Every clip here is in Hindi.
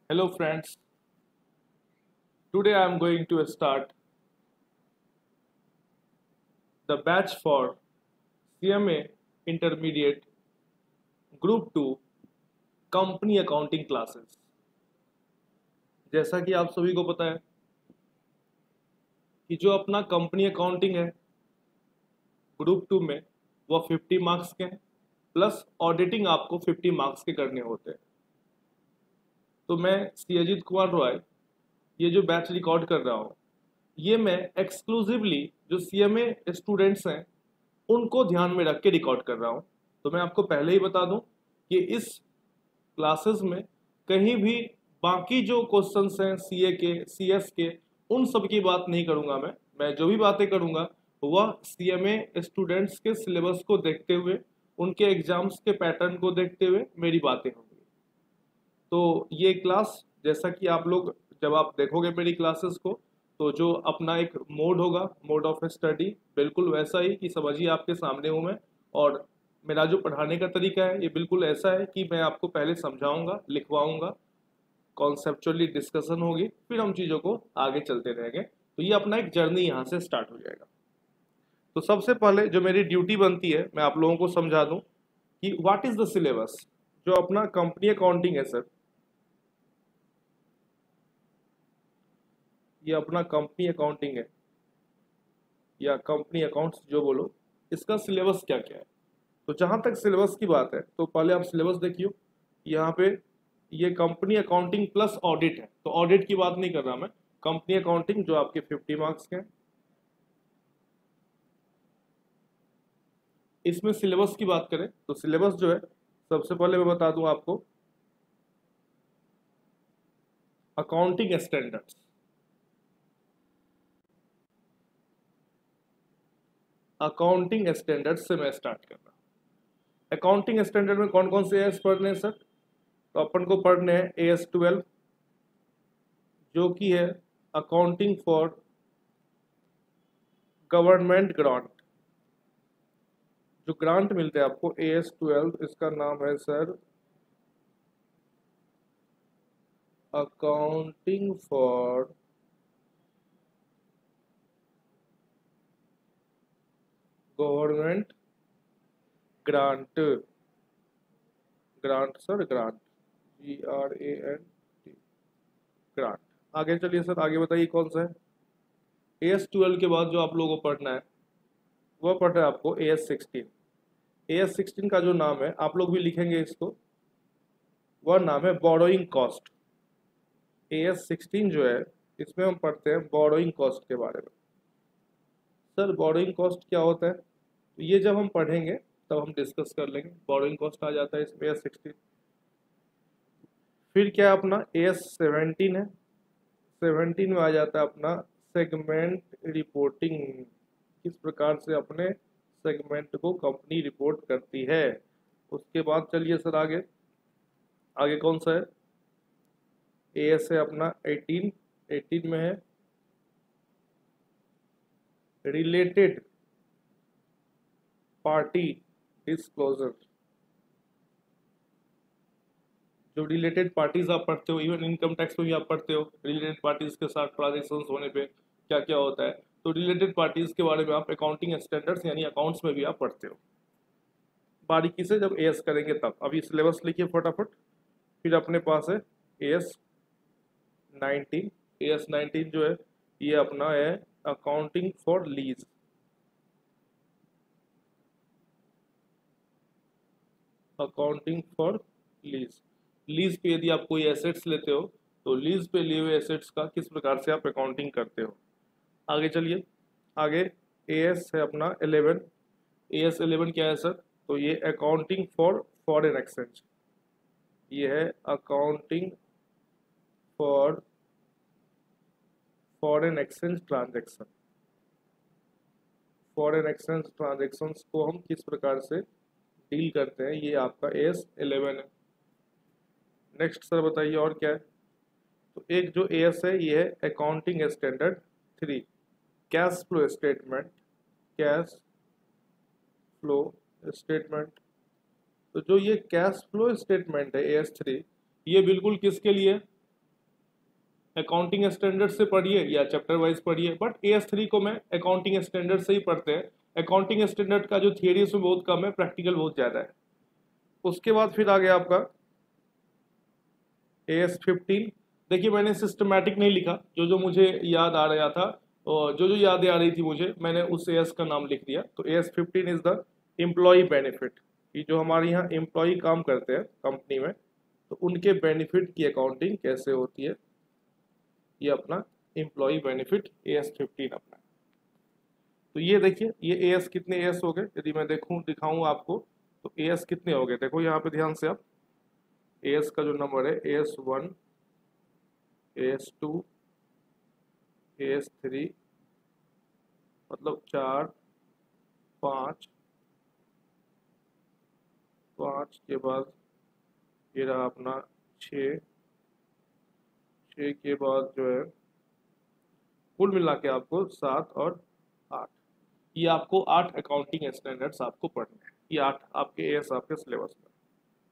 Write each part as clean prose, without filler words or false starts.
Hello friends, today I am going to start the batch for CMA Intermediate Group 2 company accounting classes. जैसा कि आप सभी को पता है कि जो अपना कंपनी अकाउंटिंग है ग्रुप 2 में वो 50 मार्क्स के हैं प्लस ऑडिटिंग आपको 50 मार्क्स के करने होते हैं। तो मैं सी अजीत कुमार रॉय ये जो बैच रिकॉर्ड कर रहा हूँ ये मैं एक्सक्लूसिवली जो सीएमए स्टूडेंट्स हैं उनको ध्यान में रख के रिकॉर्ड कर रहा हूँ। तो मैं आपको पहले ही बता दूं कि इस क्लासेस में कहीं भी बाकी जो क्वेश्चंस हैं सीए के सीएस के उन सब की बात नहीं करूंगा। मैं जो भी बातें करूंगा वह सीएमए स्टूडेंट्स के सिलेबस को देखते हुए उनके एग्जाम्स के पैटर्न को देखते हुए मेरी बातें होंगी। तो ये क्लास जैसा कि आप लोग जब आप देखोगे मेरी क्लासेस को तो जो अपना एक मोड होगा मोड ऑफ स्टडी बिल्कुल वैसा ही कि समझिए आपके सामने हूँ मैं। और मेरा जो पढ़ाने का तरीका है ये बिल्कुल ऐसा है कि मैं आपको पहले समझाऊंगा लिखवाऊंगा कॉन्सेप्चुअली डिस्कशन होगी फिर हम चीज़ों को आगे चलते रहेंगे। तो ये अपना एक जर्नी यहाँ से स्टार्ट हो जाएगा। तो सबसे पहले जो मेरी ड्यूटी बनती है मैं आप लोगों को समझा दूं कि व्हाट इज द सिलेबस। जो अपना कंपनी अकाउंटिंग है सर, ये अपना कंपनी अकाउंटिंग है या कंपनी अकाउंट्स जो बोलो, इसका सिलेबस क्या क्या है। तो जहां तक सिलेबस की बात है तो पहले आप सिलेबस देखियो। यहाँ पे ये कंपनी अकाउंटिंग प्लस ऑडिट है, तो ऑडिट की बात नहीं कर रहा मैं, कंपनी अकाउंटिंग जो आपके 50 मार्क्स के हैं। इसमें सिलेबस की बात करें तो सिलेबस जो है सबसे पहले मैं बता दूं आपको अकाउंटिंग स्टैंडर्ड्स। अकाउंटिंग स्टैंडर्ड्स से मैं स्टार्ट कर रहा हूँ। अकाउंटिंग स्टैंडर्ड में कौन कौन से एएस पढ़ने हैं सर? तो अपन को पढ़ने हैं AS 12 जो कि है अकाउंटिंग फॉर गवर्नमेंट ग्रांट। जो ग्रांट मिलते हैं आपको AS 12 इसका नाम है sir accounting for government grant. Grant sir, grant GRANT grant. आगे चलिए सर, आगे बताइए कौन सा है। AS 12 के बाद जो आप लोगों को पढ़ना है वह पढ़ना है आपको AS 16। AS 16 का जो नाम है आप लोग भी लिखेंगे इसको, वह नाम है बोरोइंग कॉस्ट। AS 16 जो है इसमें हम पढ़ते हैं बोरोइंग कॉस्ट के बारे में। सर बोरोइंग कॉस्ट क्या होता है, तो ये जब हम पढ़ेंगे तब हम डिस्कस कर लेंगे। बोरोइंग कॉस्ट आ जाता है इसमें AS 16। फिर क्या है अपना AS 17 है। 17 में आ जाता है अपना सेगमेंट रिपोर्टिंग, किस प्रकार से अपने सेगमेंट को कंपनी रिपोर्ट करती है। उसके बाद चलिए सर आगे, आगे कौन सा है। AS है अपना 18। 18 में है रिलेटेड पार्टी डिस्क्लोजर। जो रिलेटेड पार्टीज आप पढ़ते हो, इवन इनकम टैक्स में भी आप पढ़ते हो रिलेटेड पार्टीज के साथ ट्रांजेक्शन होने पे क्या क्या होता है। तो रिलेटेड पार्टीज के बारे में आप अकाउंटिंग स्टैंडर्ड्स यानी अकाउंट्स में भी आप पढ़ते हो बारीकी से जब एएस करेंगे तब। अभी सिलेबस लिखिए फटाफट। फिर अपने पास है AS 19। AS 19 जो है ये अपना है accounting for lease. Accounting for lease, lease पे यदि आप कोई एसेट्स लेते हो तो लीज पे लिए हुए एसेट्स का किस प्रकार से आप अकाउंटिंग करते हो। आगे चलिए, आगे AS है अपना 11। AS 11 क्या है सर, तो ये अकाउंटिंग फॉर फॉरेन एक्सचेंज। ये है accounting for foreign exchange transaction. Foreign exchange transactions को हम किस प्रकार से डील करते हैं, ये आपका AS 11 है। नेक्स्ट सर बताइए और क्या है। तो एक जो AS है ये है accounting standard 3 cash flow statement. Cash flow statement, तो जो ये कैश फ्लो स्टेटमेंट है AS 3 ये बिल्कुल किसके लिए, अकाउंटिंग स्टैंडर्ड से पढ़िए या चैप्टर वाइज पढ़िए, बट AS3 को मैं अकाउंटिंग स्टैंडर्ड से ही पढ़ते हैं। अकाउंटिंग स्टैंडर्ड का जो थियरी उसमें बहुत कम है, प्रैक्टिकल बहुत ज़्यादा है। उसके बाद फिर आ गया आपका AS15। देखिए मैंने सिस्टमैटिक नहीं लिखा, जो जो मुझे याद आ रहा था और जो जो यादें आ रही थी मुझे, मैंने उस AS का नाम लिख दिया। तो AS15 is the employ benefit, कि जो हमारे यहाँ एम्प्लॉय काम करते हैं कंपनी में, तो उनके बेनिफिट की अकाउंटिंग कैसे होती है, ये अपना एम्प्लॉय बेनिफिट AS15 अपना। तो ये देखिए, ये AS कितने AS हो गए, यदि मैं दिखाऊं आपको, तो AS कितने हो गए, देखो यहाँ पे ध्यान से आप, AS का जो नंबर है AS1, AS2, AS3, मतलब 4, 5, 5 के बाद ये रहा अपना 6, 6 के बाद जो है कुल मिला के आपको 7 और 8, ये आपको 8 अकाउंटिंग स्टैंडर्ड्स आपको पढ़ने हैं। ये 8 आपके AS आपके सिलेबस में।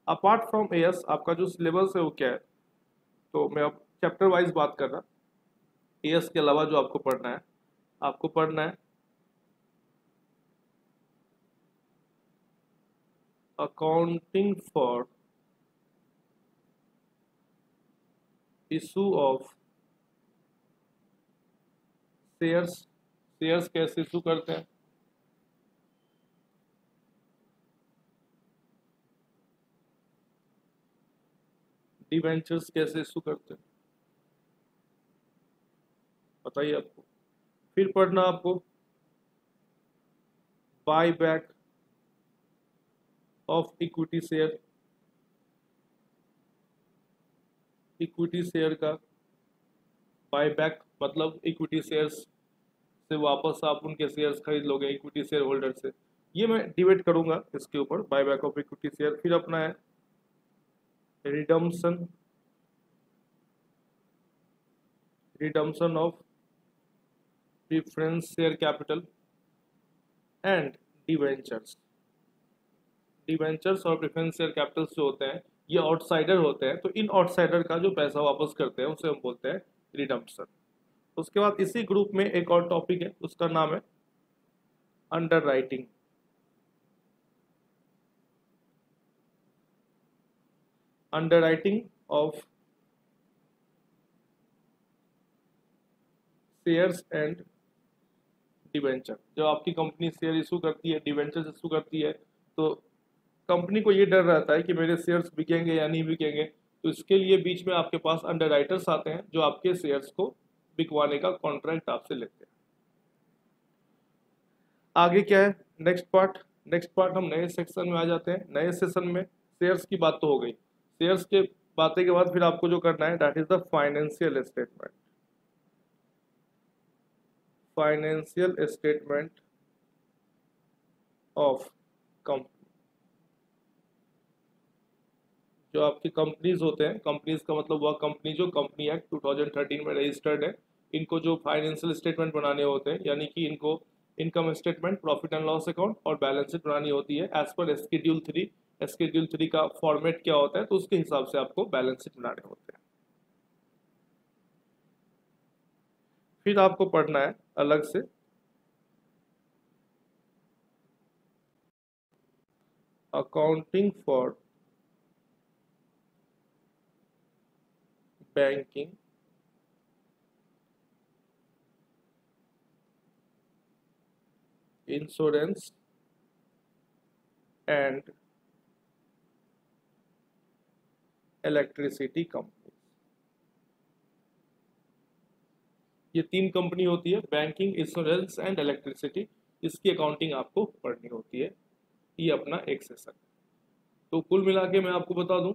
अपार्ट फ्रॉम AS आपका जो सिलेबस है वो क्या है, तो मैं अब चैप्टर वाइज बात कर रहा। AS के अलावा जो आपको पढ़ना है, आपको पढ़ना है accounting for issue of shares, shares कैसे इशू करते हैं, डिवेंचर्स कैसे इशू करते हैं, बताइए आपको। फिर पढ़ना आपको buy back of equity share, equity share का बाय बैक मतलब इक्विटी शेयर्स से वापस आप उनके शेयर्स खरीद लोगे इक्विटी शेयर होल्डर से। ये मैं डिबेट करूंगा इसके ऊपर, buy back of equity share. फिर अपना है redemption, redemption of preference share capital and debentures. Debentures और प्रेफरेंस शेयर कैपिटल्स जो होते हैं ये आउटसाइडर होते हैं, तो इन आउटसाइडर का जो पैसा वापस करते हैं उसे हम बोलते हैं रिडम्पशन। उसके बाद इसी ग्रुप में एक और टॉपिक है, उसका नाम है under writing. Under writing of shares and debenture. जब आपकी कंपनी शेयर इशू करती है, डिवेंचर इशू करती है, तो कंपनी को ये डर रहता है कि मेरे शेयर्स बिकेंगे या नहीं बिकेंगे, तो इसके लिए बीच में आपके पास अंडर राइटर्स आते हैं जो आपके शेयर्स को बिकवाने का कॉन्ट्रैक्ट आपसे लेते हैं। आगे क्या है नेक्स्ट पार्ट हम नए सेक्शन में आ जाते हैं। नए सेशन में शेयर्स की बात तो हो गई, शेयर्स के बातें के बाद फिर आपको जो करना है that is the financial statement. Financial statement of company. जो आपकी कंपनीज होते हैं, कंपनीज का मतलब वह कंपनी जो कंपनी एक्ट 2013 में रजिस्टर्ड है, इनको जो फाइनेंशियल स्टेटमेंट बनाने होते हैं, यानी कि इनको income statement, profit and loss account और बैलेंस शीट बनानी होती है एज पर शेड्यूल 3। शेड्यूल 3 का फॉर्मेट क्या होता है, तो उसके हिसाब से आपको बैलेंस शीट बनाने होते हैं। फिर आपको पढ़ना है अलग से accounting for banking, insurance and electricity company. ये 3 कंपनी होती है, बैंकिंग, इंश्योरेंस एंड इलेक्ट्रिसिटी। इसकी अकाउंटिंग आपको पढ़नी होती है। ये अपना एक सेशन है। तो कुल मिला के मैं आपको बता दूं,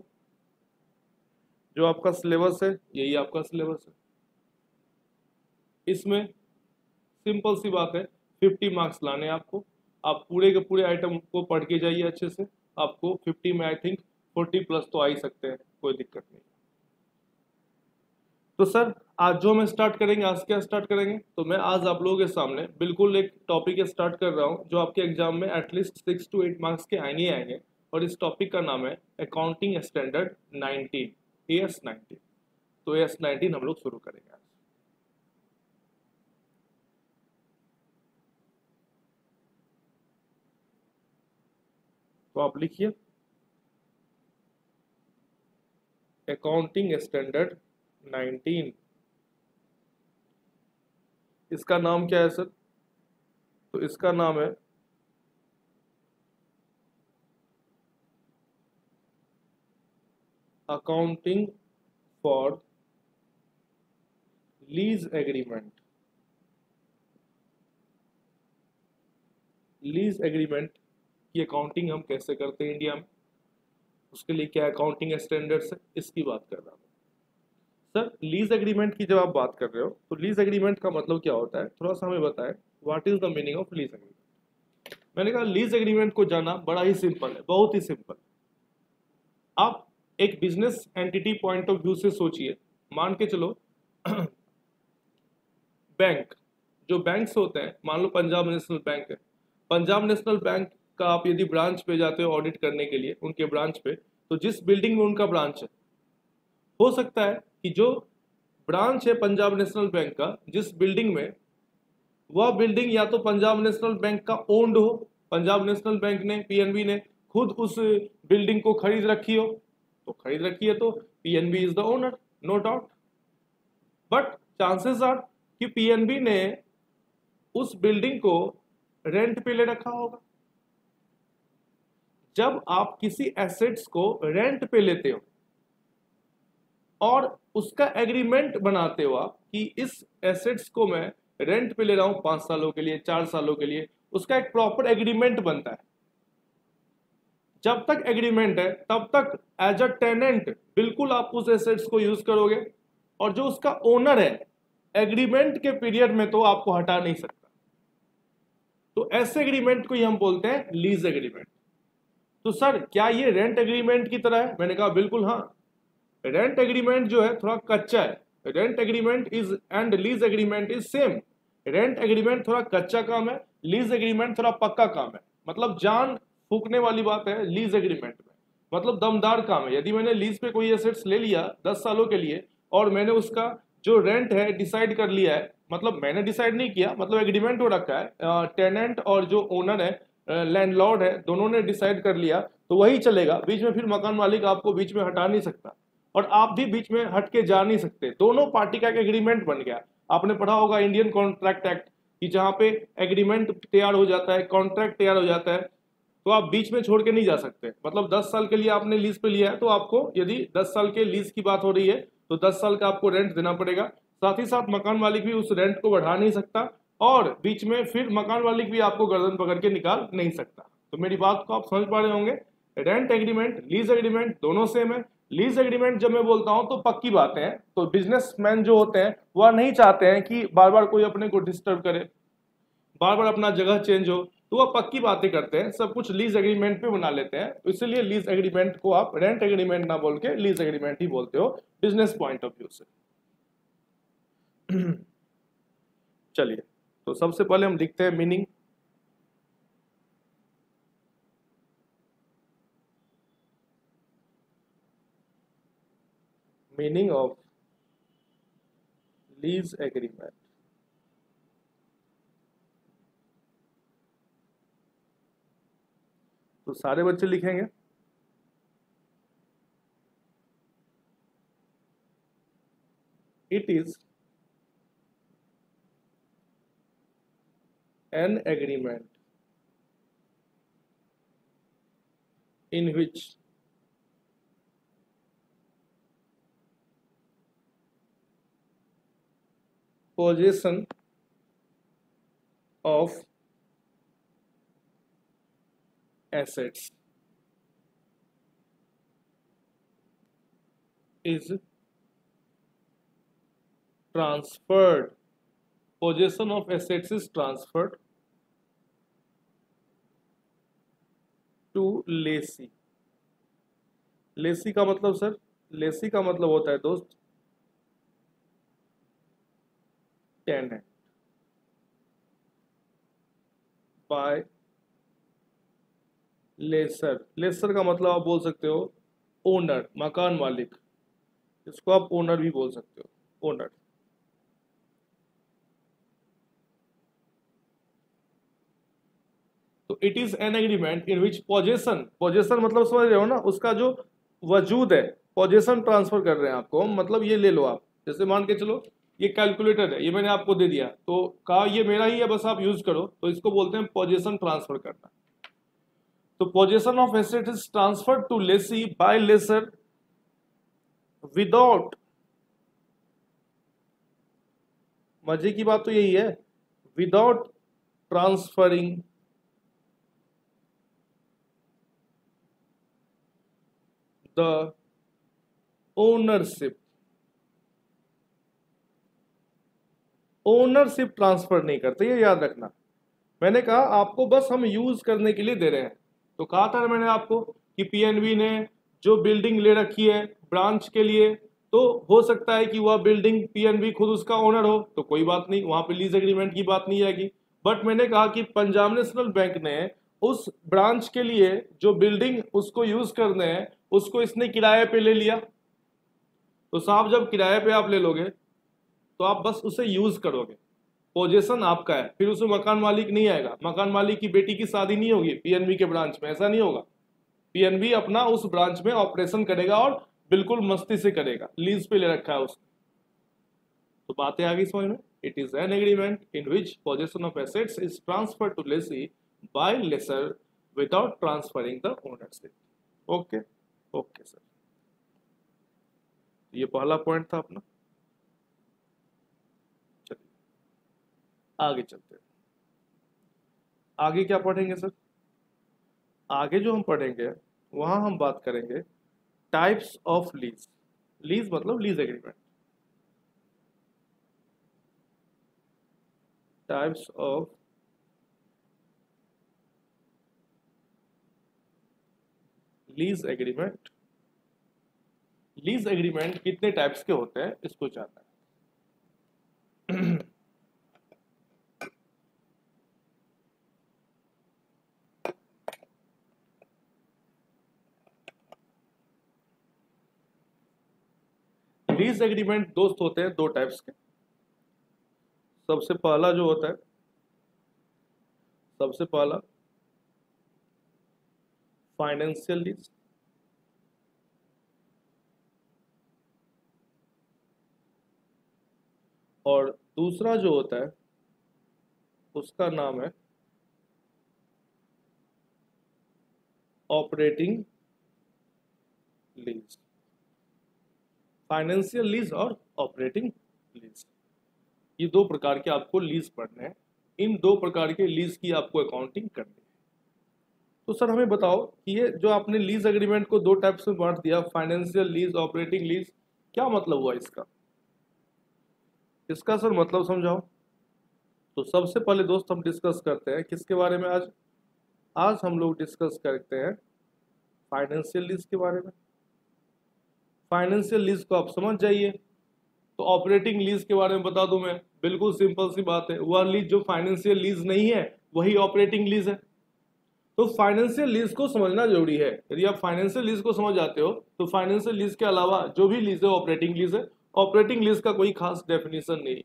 जो आपका सिलेबस है यही आपका सिलेबस है। इसमें सिंपल सी बात है, 50 मार्क्स लाने आपको। आप पूरे के पूरे आइटम को पढ़ के जाइए अच्छे से, आपको 50 में आई थिंक 40 प्लस तो आ ही सकते हैं, कोई दिक्कत नहीं। तो सर आज जो हम स्टार्ट करेंगे, आज क्या स्टार्ट करेंगे, तो मैं आज आप लोगों के सामने बिल्कुल एक टॉपिक स्टार्ट कर रहा हूँ जो आपके एग्जाम में एटलीस्ट 6 to 8 मार्क्स के आएंगे आएंगे। और इस टॉपिक का नाम है अकाउंटिंग स्टैंडर्ड 19, AS 19। तो S19 हम लोग शुरू करेंगे। तो आप लिखिए अकाउंटिंग स्टैंडर्ड 19। इसका नाम क्या है सर? तो इसका नाम है accounting for lease agreement. Lease agreement की अकाउंटिंग हम कैसे करते हैं इंडिया में, उसके लिए क्या अकाउंटिंग स्टैंडर्ड्स है, इसकी बात कर रहा हूँ सर। लीज एग्रीमेंट की जब आप बात कर रहे हो तो लीज एग्रीमेंट का मतलब क्या होता है, थोड़ा सा हमें बताएं। What is the meaning of lease agreement? मैंने कहा लीज एग्रीमेंट को जानना बड़ा ही सिंपल है, बहुत ही सिंपल। आप एक business entity point of view से सोचिए। मान के चलो बैंक, जो बैंक्स होते हैं, मान लो पंजाब नेशनल बैंक है। पंजाब नेशनल बैंक का आप यदि ब्रांच पे जाते हो ऑडिट करने के लिए उनके ब्रांच पे, तो जिस बिल्डिंग में उनका ब्रांच है, हो सकता है कि जो ब्रांच है पंजाब नेशनल बैंक का, जिस बिल्डिंग में, वह बिल्डिंग या तो पंजाब नेशनल बैंक का ओन्ड हो, पंजाब नेशनल बैंक ने, पीएनबी ने खुद उस बिल्डिंग को खरीद रखी हो, तो खरीद रखी है तो PNB is the owner, no doubt. But chances are कि पीएनबी ने उस बिल्डिंग को रेंट पे ले रखा होगा। जब आप किसी एसेट्स को रेंट पे लेते हो और उसका एग्रीमेंट बनाते हो आप कि इस एसेट्स को मैं रेंट पे ले रहा हूं 5 सालों के लिए, 4 सालों के लिए, उसका एक प्रॉपर एग्रीमेंट बनता है। जब तक एग्रीमेंट है तब तक एज अ टेनेंट बिल्कुल आप उस एसेट्स को यूज करोगे, और जो उसका ओनर है एग्रीमेंट के पीरियड में तो आपको हटा नहीं सकता। तो ऐसे एग्रीमेंट को ही हम बोलते हैं लीज एग्रीमेंट। तो सर क्या ये रेंट एग्रीमेंट की तरह है? मैंने कहा बिल्कुल हाँ। रेंट एग्रीमेंट जो है थोड़ा कच्चा है। Rent agreement is and lease agreement is same. Rent agreement थोड़ा कच्चा काम है, लीज एग्रीमेंट थोड़ा पक्का काम है। मतलब जान फूकने वाली बात है लीज एग्रीमेंट में, मतलब दमदार काम है। यदि मैंने लीज पे कोई एसेट्स ले लिया 10 सालों के लिए और मैंने उसका जो रेंट है डिसाइड कर लिया है, मतलब मैंने डिसाइड नहीं किया, मतलब एग्रीमेंट हो रखा है, टेनेंट और जो ओनर है, लैंडलॉर्ड है, दोनों ने डिसाइड कर लिया, तो वही चलेगा। बीच में फिर मकान मालिक आपको बीच में हटा नहीं सकता और आप भी बीच में हट के जा नहीं सकते। दोनों पार्टी का एक एग्रीमेंट बन गया। आपने पढ़ा होगा इंडियन कॉन्ट्रैक्ट एक्ट कि जहां पे एग्रीमेंट तैयार हो जाता है, कॉन्ट्रैक्ट तैयार हो जाता है, तो आप बीच में छोड़ के नहीं जा सकते। मतलब 10 साल के लिए आपने लीज पे लिया है तो आपको, यदि 10 साल के लीज की बात हो रही है तो 10 साल का आपको रेंट देना पड़ेगा। साथ ही साथ मकान मालिक भी उस रेंट को बढ़ा नहीं सकता और बीच में फिर मकान मालिक भी आपको गर्दन पकड़ के निकाल नहीं सकता। तो मेरी बात को आप समझ पा रहे होंगे। रेंट एग्रीमेंट, लीज एग्रीमेंट दोनों सेम है। लीज एग्रीमेंट जब मैं बोलता हूं तो पक्की बातें हैं। तो बिजनेसमैन जो होते हैं वह नहीं चाहते हैं कि बार बार कोई अपने को डिस्टर्ब करे, बार बार अपना जगह चेंज हो, तो वह पक्की बातें करते हैं, सब कुछ लीज एग्रीमेंट पे बना लेते हैं। तो इसलिए लीज एग्रीमेंट को आप रेंट एग्रीमेंट ना बोल के लीज एग्रीमेंट ही बोलते हो बिजनेस पॉइंट ऑफ व्यू से। चलिए, तो सबसे पहले हम लिखते हैं meaning. Meaning of lease agreement. तो सारे बच्चे लिखेंगे it is an agreement in which possession of assets is transferred. Possession of assets is transferred to lessee. Lessee का मतलब सर, लेसी का मतलब होता है दोस्त टेनेंट। बाय लेसर, लेसर का मतलब आप बोल सकते हो ओनर, मकान मालिक। इसको आप ओनर भी बोल सकते हो, ओनर। तो it is an agreement in which possession, possession मतलब समझ रहे हो ना, उसका जो वजूद है, पोजेशन ट्रांसफर कर रहे हैं आपको, मतलब ये ले लो आप, जैसे मान के चलो ये कैलकुलेटर है, ये मैंने आपको दे दिया, तो कहा ये मेरा ही है, बस आप यूज करो, तो इसको बोलते हैं पोजेशन ट्रांसफर करना। तो possession of asset is transfer to lessee by lessor without, मजे की बात तो यही है, without transferring the ownership, ownership transfer नहीं करते, ये याद रखना। मैंने कहा आपको बस हम यूज करने के लिए दे रहे हैं, तो कहा था मैंने आपको कि पीएनबी ने जो बिल्डिंग ले रखी है ब्रांच के लिए, तो हो सकता है कि वह बिल्डिंग पीएनबी खुद उसका ओनर हो, तो कोई बात नहीं, वहां पे लीज एग्रीमेंट की बात नहीं आएगी। बट मैंने कहा कि पंजाब नेशनल बैंक ने उस ब्रांच के लिए जो बिल्डिंग उसको यूज करने हैं, उसको इसने किराए पे ले लिया, तो साहब जब किराए पे आप ले लोगे तो आप बस उसे यूज करोगे, पोजेशन आपका है, फिर उसमें मकान मालिक नहीं आएगा, मकान मालिक की बेटी की शादी नहीं होगी पीएनबी के ब्रांच में, ऐसा नहीं होगा। पीएनबी अपना उस ब्रांच में ऑपरेशन करेगा और बिल्कुल मस्ती से करेगा, लीज पे ले रखा है उसने। तो बातें आ गई समझ में। It is an agreement in which possession of assets is transfer to lessee by lessor without transferring the ownership. Okay, okay sir, ये पहला पॉइंट था अपना। चलिए आगे चलते हैं, आगे क्या पढ़ेंगे सर? आगे जो हम पढ़ेंगे वहां हम बात करेंगे टाइप्स ऑफ लीज, लीज मतलब lease agreement, types of lease agreement. Lease agreement कितने टाइप्स के होते हैं इसको जानना है। लीज एग्रीमेंट दोस्त होते हैं दो टाइप्स के। सबसे पहला जो होता है, सबसे पहला फाइनेंशियल लीज, और दूसरा जो होता है उसका नाम है ऑपरेटिंग लीज। फाइनेंशियल लीज और ऑपरेटिंग लीज, ये दो प्रकार के आपको लीज पढ़ने हैं, इन दो प्रकार के लीज की आपको अकाउंटिंग करनी है। तो सर हमें बताओ कि ये जो आपने लीज एग्रीमेंट को दो टाइप्स में बांट दिया, फाइनेंशियल लीज, ऑपरेटिंग लीज, क्या मतलब हुआ इसका? इसका सर मतलब समझाओ। तो सबसे पहले दोस्त हम डिस्कस करते हैं किसके बारे में आज? आज हम लोग डिस्कस करते हैं फाइनेंशियल लीज के बारे में। फाइनेंशियल लीज को आप समझ जाइए। तो ऑपरेटिंग लीज के बारे में बता दूं मैं, बिल्कुल सिंपल सी बात है, वह लीज जो फाइनेंशियल लीज नहीं है वही ऑपरेटिंग लीज है। तो फाइनेंशियल लीज को समझना जरूरी है। यदि आप फाइनेंशियल लीज को समझ जाते हो तो फाइनेंशियल लीज के अलावा जो भी लीज है ऑपरेटिंग लीज है। ऑपरेटिंग लीज का कोई खास डेफिनेशन नहीं है।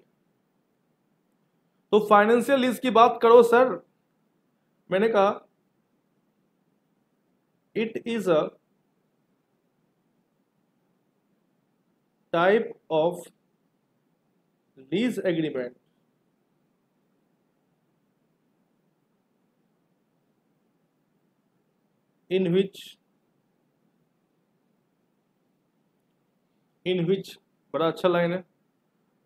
तो फाइनेंशियल लीज की बात करो सर, मैंने कहा it is a type of lease agreement in which बड़ा अच्छा लाइन है,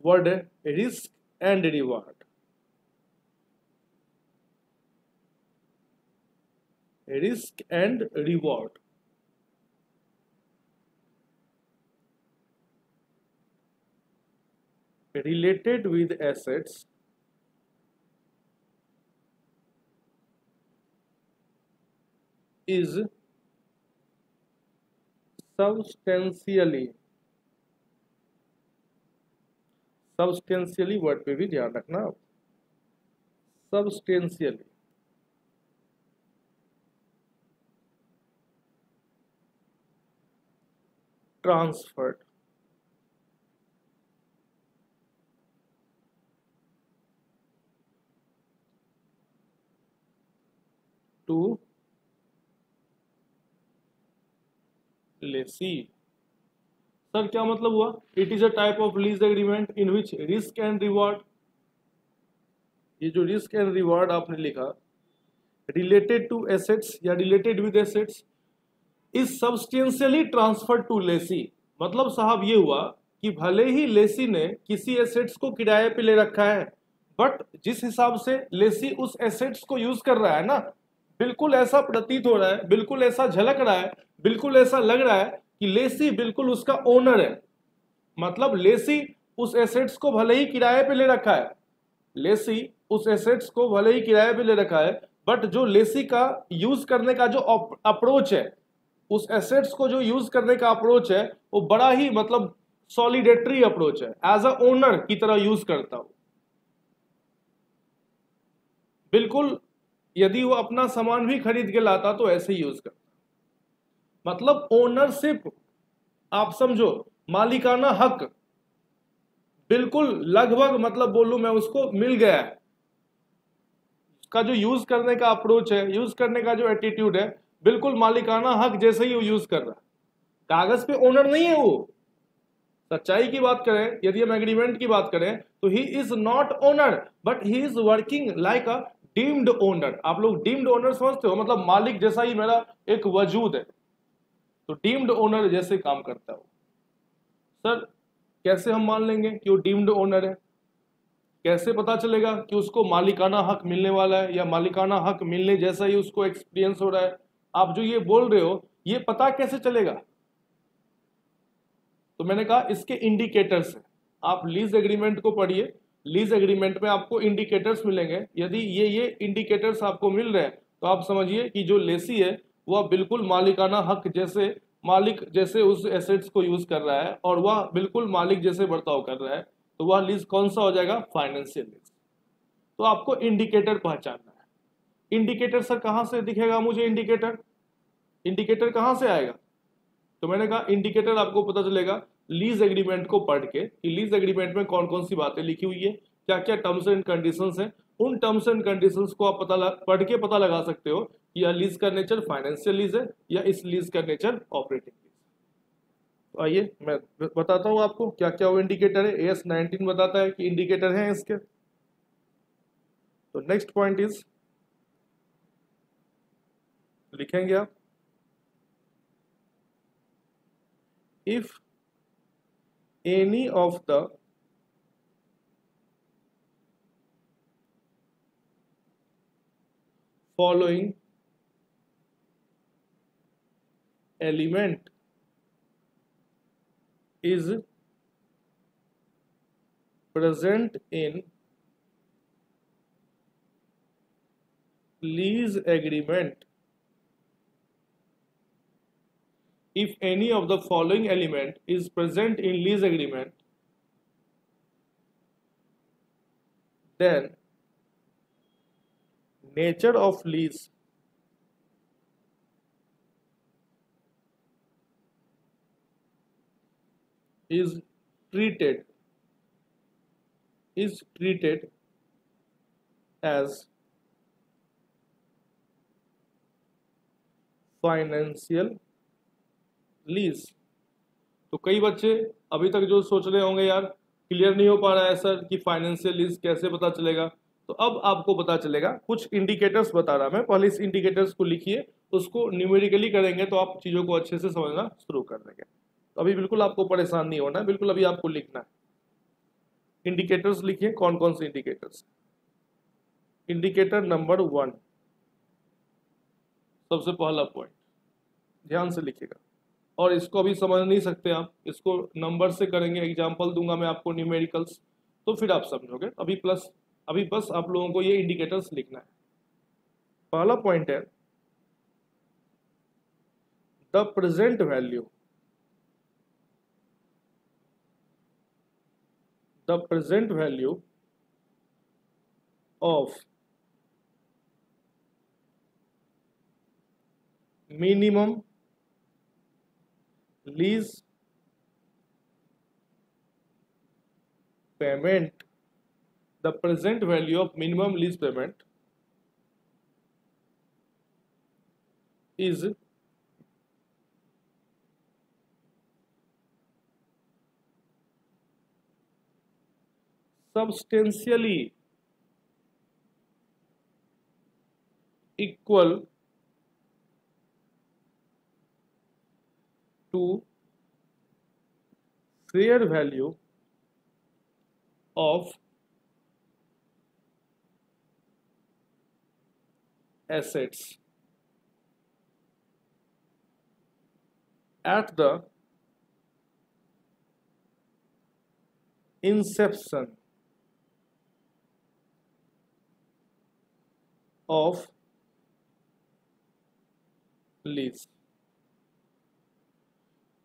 वर्ड है risk and reward, risk and reward. Related with assets is substantially, substantially word पे भी ध्यान रखना आप, substantially transferred to lessee. Sir क्या मतलब हुआ? It is a type of lease agreement in which risk and reward, ये जो रिस्क एंड रिवॉर्ड आपने लिखा, रिलेटेड टू एसेट्स या related with assets is substantially transfer to lessee. मतलब साहब ये हुआ कि भले ही लेसी ने किसी एसेट्स को किराए पे ले रखा है, बट जिस हिसाब से लेसी उस एसेट्स को यूज कर रहा है ना, बिल्कुल ऐसा प्रतीत हो रहा है, बिल्कुल ऐसा झलक रहा है, बिल्कुल ऐसा लग रहा है कि लेसी बिल्कुल उसका ओनर है। मतलब लेसी उस एसेट्स को भले ही किराए पे ले रखा है, लेसी उस एसेट्स को भले ही किराए पे ले रखा है, बट जो लेसी का यूज करने का जो अप्रोच है, उस एसेट्स को जो यूज करने का अप्रोच है, वो बड़ा ही मतलब सॉलिडेटरी अप्रोच है, एज अ ओनर की तरह यूज करता हूं। बिल्कुल यदि वो अपना सामान भी खरीद के लाता तो ऐसे ही यूज करता। मतलब ओनरशिप, आप समझो, मालिकाना हक बिल्कुल लगभग, मतलब बोलूं मैं उसको, मिल गया है। उसका जो यूज करने का अप्रोच है, यूज करने का जो एटीट्यूड है, बिल्कुल मालिकाना हक जैसे ही वो यूज कर रहा है। कागज पे ओनर नहीं है वो। सच्चाई की बात करें, यदि हम एग्रीमेंट की बात करें, तो he is not owner but he is working like a deemed owner. आप लोग डीम्ड ओनर समझते हो, मतलब मालिक जैसा ही मेरा एक वजूद है, तो डीम्ड ओनर जैसे काम करता है वो। सर कैसे हम मान लेंगे कि वो डीम्ड ओनर है? कैसे पता चलेगा कि उसको मालिकाना हक मिलने वाला है, या मालिकाना हक मिलने जैसा ही उसको एक्सपीरियंस हो रहा है? आप जो ये बोल रहे हो, ये पता कैसे चलेगा? तो मैंने कहा इसके इंडिकेटर्स हैं। आप लीज एग्रीमेंट को पढ़िए, लीज एग्रीमेंट में आपको इंडिकेटर्स मिलेंगे। यदि ये इंडिकेटर्स आपको मिल रहे हैं, तो आप समझिए कि जो लेसी है वह बिल्कुल मालिकाना हक जैसे, मालिक जैसे उस एसेट्स को यूज कर रहा है, और वह बिल्कुल मालिक जैसे बर्ताव कर रहा है। तो वह लीज कौन सा हो जाएगा? Financial lease. तो आपको इंडिकेटर पहचानना है। इंडिकेटर सर कहां से दिखेगा मुझे? इंडिकेटर, इंडिकेटर कहां से आएगा? तो मैंने कहा इंडिकेटर आपको पता चलेगा लीज एग्रीमेंट को पढ़ के, कि लीज एग्रीमेंट में कौन कौन सी बातें लिखी हुई है, क्या क्या टर्म्स एंड कंडीशंस हैं। उन टर्म्स एंड कंडीशंस को आप पढ़ के पता लगा सकते हो कि यह लीज का नेचर फाइनेंशियल लीज है या इस लीज का नेचर ऑपरेटिंग लीज। तो आइए मैं बताता हूँ आपको क्या क्या वो इंडिकेटर है। AS19 बताता है कि इंडिकेटर है इसके। तो नेक्स्ट पॉइंट इज, लिखेंगे आप, if any of the following element is present in lease agreement, if any of the following element is present in lease agreement, then nature of lease is treated as financial lease. तो कई बच्चे अभी तक जो सोच रहे होंगे यार क्लियर नहीं हो पा रहा है सर कि फाइनेंशियल लीज कैसे पता चलेगा, तो अब आपको पता चलेगा। कुछ इंडिकेटर्स बता रहा मैं, पहले इस इंडिकेटर्स को लिखिए, उसको न्यूमेरिकली करेंगे तो आप चीजों को अच्छे से समझना शुरू कर देंगे। तो अभी बिल्कुल आपको परेशान नहीं होना है, बिल्कुल अभी आपको लिखना है। इंडिकेटर्स लिखिए, कौन कौन से इंडिकेटर्स। इंडिकेटर नंबर 1, सबसे पहला पॉइंट, ध्यान से लिखिएगा। और इसको अभी समझ नहीं सकते आप, इसको नंबर से करेंगे, एग्जाम्पल दूंगा मैं आपको न्यूमेरिकल्स, तो फिर आप समझोगे। अभी बस आप लोगों को ये इंडिकेटर्स लिखना है। पहला पॉइंट है the present value, the present value of minimum lease payment, the present value of minimum lease payment is substantially equal to fair value of assets at the inception of lease।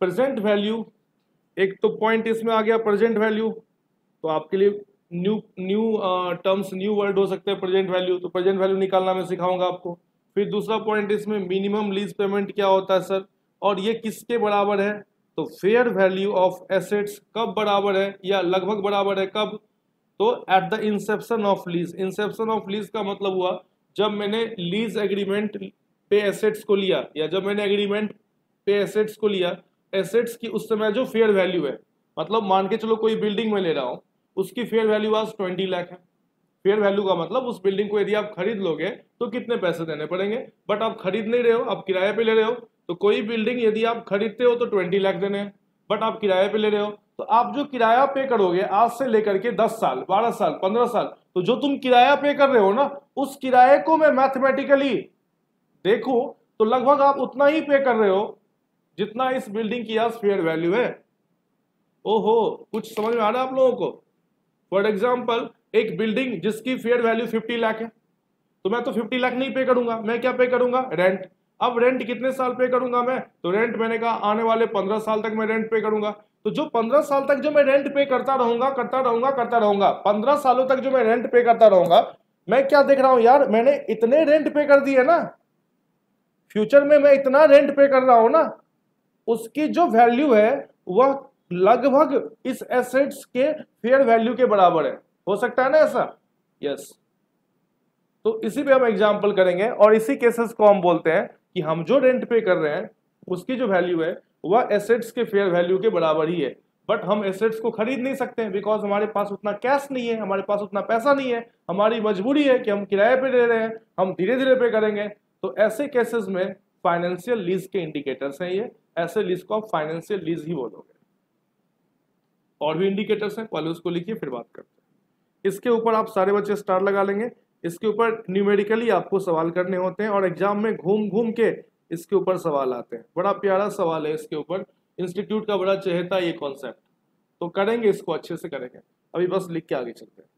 Present value, एक तो पॉइंट इसमें आ गया प्रेजेंट वैल्यू, तो आपके लिए new new terms, new word हो सकते हैं प्रेजेंट वैल्यू, तो प्रेजेंट वैल्यू निकालना मैं सिखाऊंगा आपको। फिर दूसरा पॉइंट इसमें मिनिमम लीज पेमेंट क्या होता है सर, और ये किसके बराबर है, तो फेयर वैल्यू ऑफ एसेट्स कब बराबर है या लगभग बराबर है कब, तो at the Inception of lease. Inception of lease का मतलब हुआ जब मैंने लीज एग्रीमेंट पे एसेट्स को लिया, या जब मैंने एग्रीमेंट पे एसेट्स को लिया, एसेट्स की उस समय जो फेयर वैल्यू है, मतलब मान के चलो कोई बिल्डिंग में ले रहा हूं, उसकी फेयर वैल्यू आज 20 लाख है। फेयर वैल्यू का मतलब उस बिल्डिंग को यदि आप खरीद लोगे तो कितने पैसे देने पड़ेंगे, बट आप खरीद नहीं रहे हो, आप किराए पे ले रहे हो। तो कोई बिल्डिंग यदि आप खरीदते हो तो 20 लाख देने हैं, बट आप किराए पे ले रहे हो, तो आप जो किराया पे करोगे आज से लेकर के 10 साल 12 साल 15 साल, तो जो तुम किराया पे कर रहे हो ना, उस किराए को मैं मैथमेटिकली देखूं तो लगभग आप उतना ही पे कर रहे हो जितना इस बिल्डिंग की आज फेयर वैल्यू है। ओहो, कुछ समझ में आ रहा है आप लोगों को। फॉर एग्जाम्पल एक बिल्डिंग जिसकी फेयर वैल्यू 50 लाख है, तो मैं तो 50 लाख नहीं पे करूंगा, मैं क्या पे करूंगा, रेंट। अब रेंट कितने साल पे करूंगा मैं, तो रेंट मैंने कहा आने वाले 15 साल तक मैं रेंट पे करूंगा। तो जो 15 साल तक जो मैं रेंट पे करता रहूंगा करता रहूंगा करता रहूंगा, 15 सालों तक जो मैं रेंट पे करता रहूंगा, मैं क्या देख रहा हूं यार, मैंने इतने रेंट पे कर दिए ना, फ्यूचर में मैं इतना रेंट पे कर रहा हूं ना, उसकी जो वैल्यू है वह लगभग इस एसेट्स के फेयर वैल्यू के बराबर है। हो सकता है ना ऐसा, यस। तो इसी पे हम एग्जांपल करेंगे और इसी केसेस को हम बोलते हैं कि हम जो रेंट पे कर रहे हैं उसकी जो वैल्यू है वह एसेट्स के फेयर वैल्यू के बराबर ही है। बट हम एसेट्स को खरीद नहीं सकते बिकॉज हमारे पास उतना कैश नहीं है, हमारे पास उतना पैसा नहीं है, हमारी मजबूरी है कि हम किराए पे दे रहे हैं, हम धीरे धीरे पे करेंगे। तो ऐसे केसेस में फाइनेंशियल लीज के इंडिकेटर्स हैं ये, ऐसे लीज को आप फाइनेंशियल लीज ही बोलोगे। और भी इंडिकेटर्स हैं, पहले उसको लिखिए फिर बात करते हैं। इसके ऊपर आप सारे बच्चे स्टार लगा लेंगे। इसके ऊपर न्यूमेरिकली आपको सवाल करने होते हैं और एग्जाम में घूम घूम के इसके ऊपर सवाल आते हैं। बड़ा प्यारा सवाल है इसके ऊपर, इंस्टीट्यूट का बड़ा चहेता ये कॉन्सेप्ट, तो करेंगे इसको अच्छे से करेंगे। अभी बस लिख के आगे चलते हैं।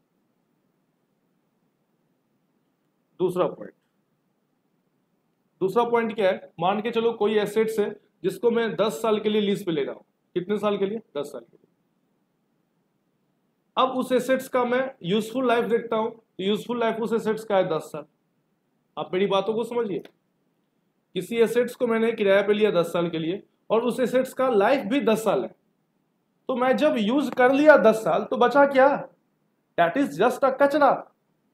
दूसरा पॉइंट क्या है, मान के चलो कोई एसेट्स है जिसको मैं 10 साल के लिए लीज पे ले रहा हूं। कितने साल के लिए, 10 साल के लिए। अब उस एसेट्स का मैं यूजफुल लाइफ देखता हूं, यूजफुल लाइफ उस एसेट्स का है 10 साल। आप मेरी बातों को समझिए, किसी एसेट्स को मैंने किराए पे लिया 10 साल के लिए और उस एसेट्स का लाइफ भी 10 साल है, तो मैं जब यूज कर लिया 10 साल तो बचा क्या, दैट इज जस्ट अ कचरा।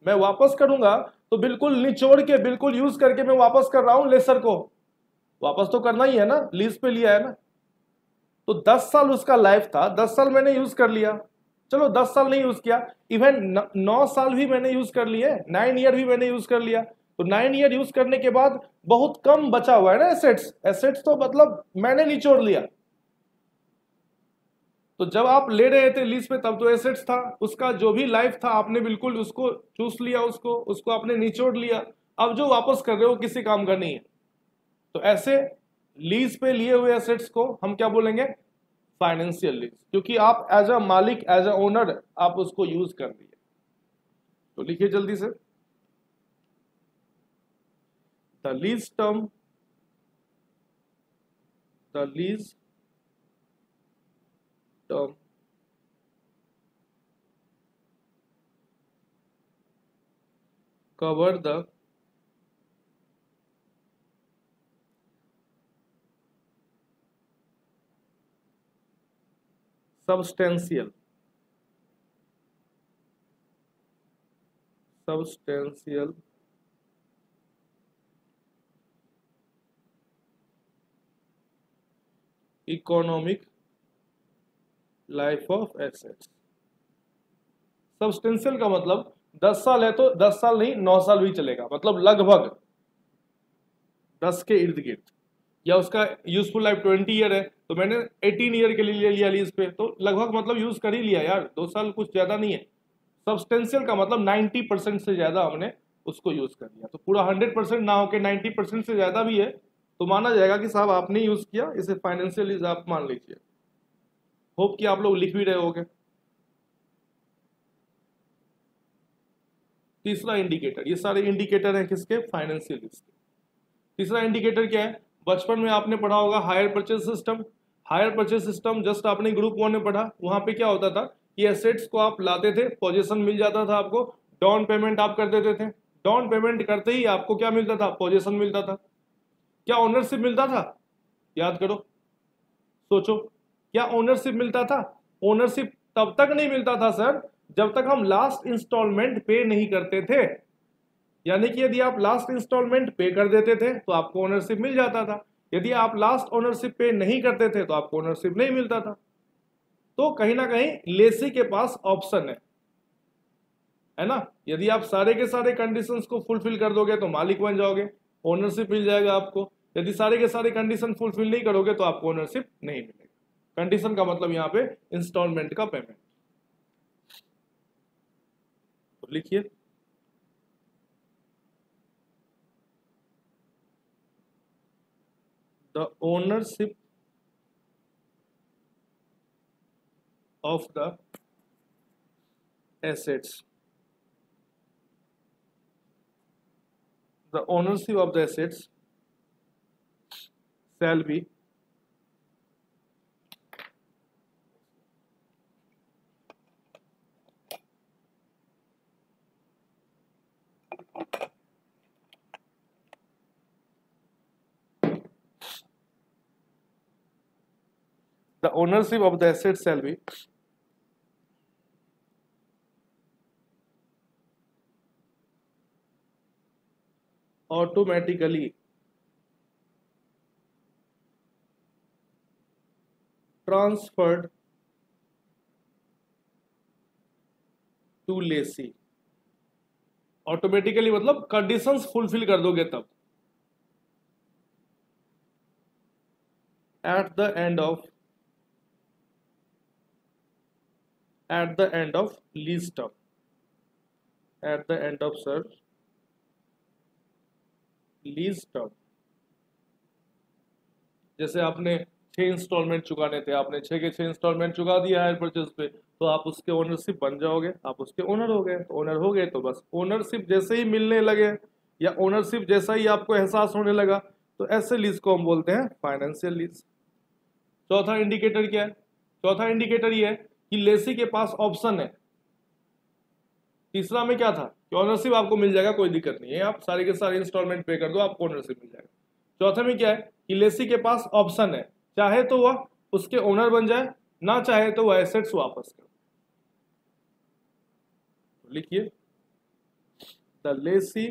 मैं वापस करूंगा तो बिल्कुल निचोड़ के बिल्कुल यूज करके मैं वापस कर रहा हूं लेसर को, वापस तो करना ही है ना, लीज पे लिया है ना। तो 10 साल उसका लाइफ था, 10 साल मैंने यूज कर लिया, चलो 10 साल नहीं यूज किया, इवन 9 साल भी मैंने यूज कर लिए, 9 ईयर भी मैंने यूज कर लिया, तो 9 ईयर यूज करने के बाद बहुत कम बचा हुआ है ना एसेट्स। एसेट्स तो मतलब मैंने निचोड़ लिया। तो जब आप ले रहे थे लीज पे तब तो एसेट्स था, उसका जो भी लाइफ था आपने बिल्कुल उसको चूस लिया, उसको आपने निचोड़ लिया। अब जो वापस कर रहे हो किसी काम का नहीं है। तो ऐसे लीज पे लिए हुए एसेट्स को हम क्या बोलेंगे, फाइनेंशियल लीज, क्योंकि आप एज अ मालिक एज अ ओनर आप उसको यूज कर लिए। तो लिखिए जल्दी से, the lease term, the lease term cover the substantial economic life of assets. Substantial का मतलब 10 साल है तो 10 साल नहीं 9 साल भी चलेगा, मतलब लगभग 10 के इर्द गिर्द। या उसका यूजफुल लाइफ 20 ईयर है तो मैंने 18 ईयर के लिए ले लिया लीज पे, तो लगभग मतलब यूज कर ही लिया यार, 2 साल कुछ ज्यादा नहीं है। सब्सटेंशियल का मतलब 90% से ज्यादा हमने उसको यूज कर लिया, तो पूरा 100% ना होके 90% से ज्यादा भी है तो माना जाएगा कि साहब आपने यूज किया, इसे फाइनेंशियल लीज आप मान लीजिए। होप कि आप लोग लिख भी रहे होगे। तीसरा इंडिकेटर, ये सारे इंडिकेटर हैं किसके, फाइनेंशियल लीज के। तीसरा इंडिकेटर क्या है, बचपन में आपने पढ़ा होगा hire purchase system. Hire purchase system just आपने ग्रुप 1 में पढ़ा, वहां पे क्या होता था कि एसेट्स को आप लाते थे, पोजीशन मिल जाता था आपको, डाउन पेमेंट आप कर देते थे, डाउन पेमेंट करते ही आपको क्या मिलता था, पोजीशन मिलता था। क्या ओनरशिप मिलता था, याद करो, सोचो, क्या ओनरशिप मिलता था? ओनरशिप तब तक नहीं मिलता था सर जब तक हम लास्ट इंस्टॉलमेंट पे नहीं करते थे। यानी कि यदि आप लास्ट इंस्टॉलमेंट पे कर देते थे तो आपको ओनरशिप मिल जाता था, यदि आप लास्ट ओनरशिप पे नहीं करते थे तो आपको ओनरशिप नहीं मिलता था। तो कहीं ना कहीं लेसी के पास ऑप्शन है ना, यदि आप सारे के सारे कंडीशंस को फुलफिल कर दोगे तो मालिक बन जाओगे, ओनरशिप मिल जाएगा आपको। यदि सारे के सारे कंडीशन फुलफिल नहीं करोगे तो आपको ओनरशिप नहीं मिलेगा। कंडीशन का मतलब यहाँ पे इंस्टॉलमेंट का पेमेंट। तो लिखिए, the ownership of the assets, the ownership of the assets shall be the ownership of the assets shall be automatically transferred to lessee। Automatically मतलब कंडीशंस फुलफिल कर दोगे तब। at the end of lease term, at the end of sir lease term. जैसे आपने 6 इंस्टॉलमेंट चुकाने थे, आपने 6 के 6 इंस्टॉलमेंट चुका दिया हायर परचेज पे, तो आप उसके ओनरशिप बन जाओगे, आप उसके ओनर हो गए। तो ओनर हो गए तो बस ओनरशिप जैसे ही मिलने लगे या ओनरशिप जैसा ही आपको एहसास होने लगा तो ऐसे लीज को हम बोलते हैं फाइनेंशियल लीज। चौथा इंडिकेटर क्या है, चौथा इंडिकेटर ये है कि लेसी के पास ऑप्शन है। तीसरा में क्या था कि ओनरशिप आपको मिल जाएगा, कोई दिक्कत नहीं है, आप सारे के सारे इंस्टॉलमेंट पे कर दो, आपको ओनरशिप मिल जाएगा। चौथे में क्या है कि लेसी के पास ऑप्शन है, चाहे तो वह उसके ओनर बन जाए, ना चाहे तो वह एसेट्स वापस कर। तो लिखिए, the Lesi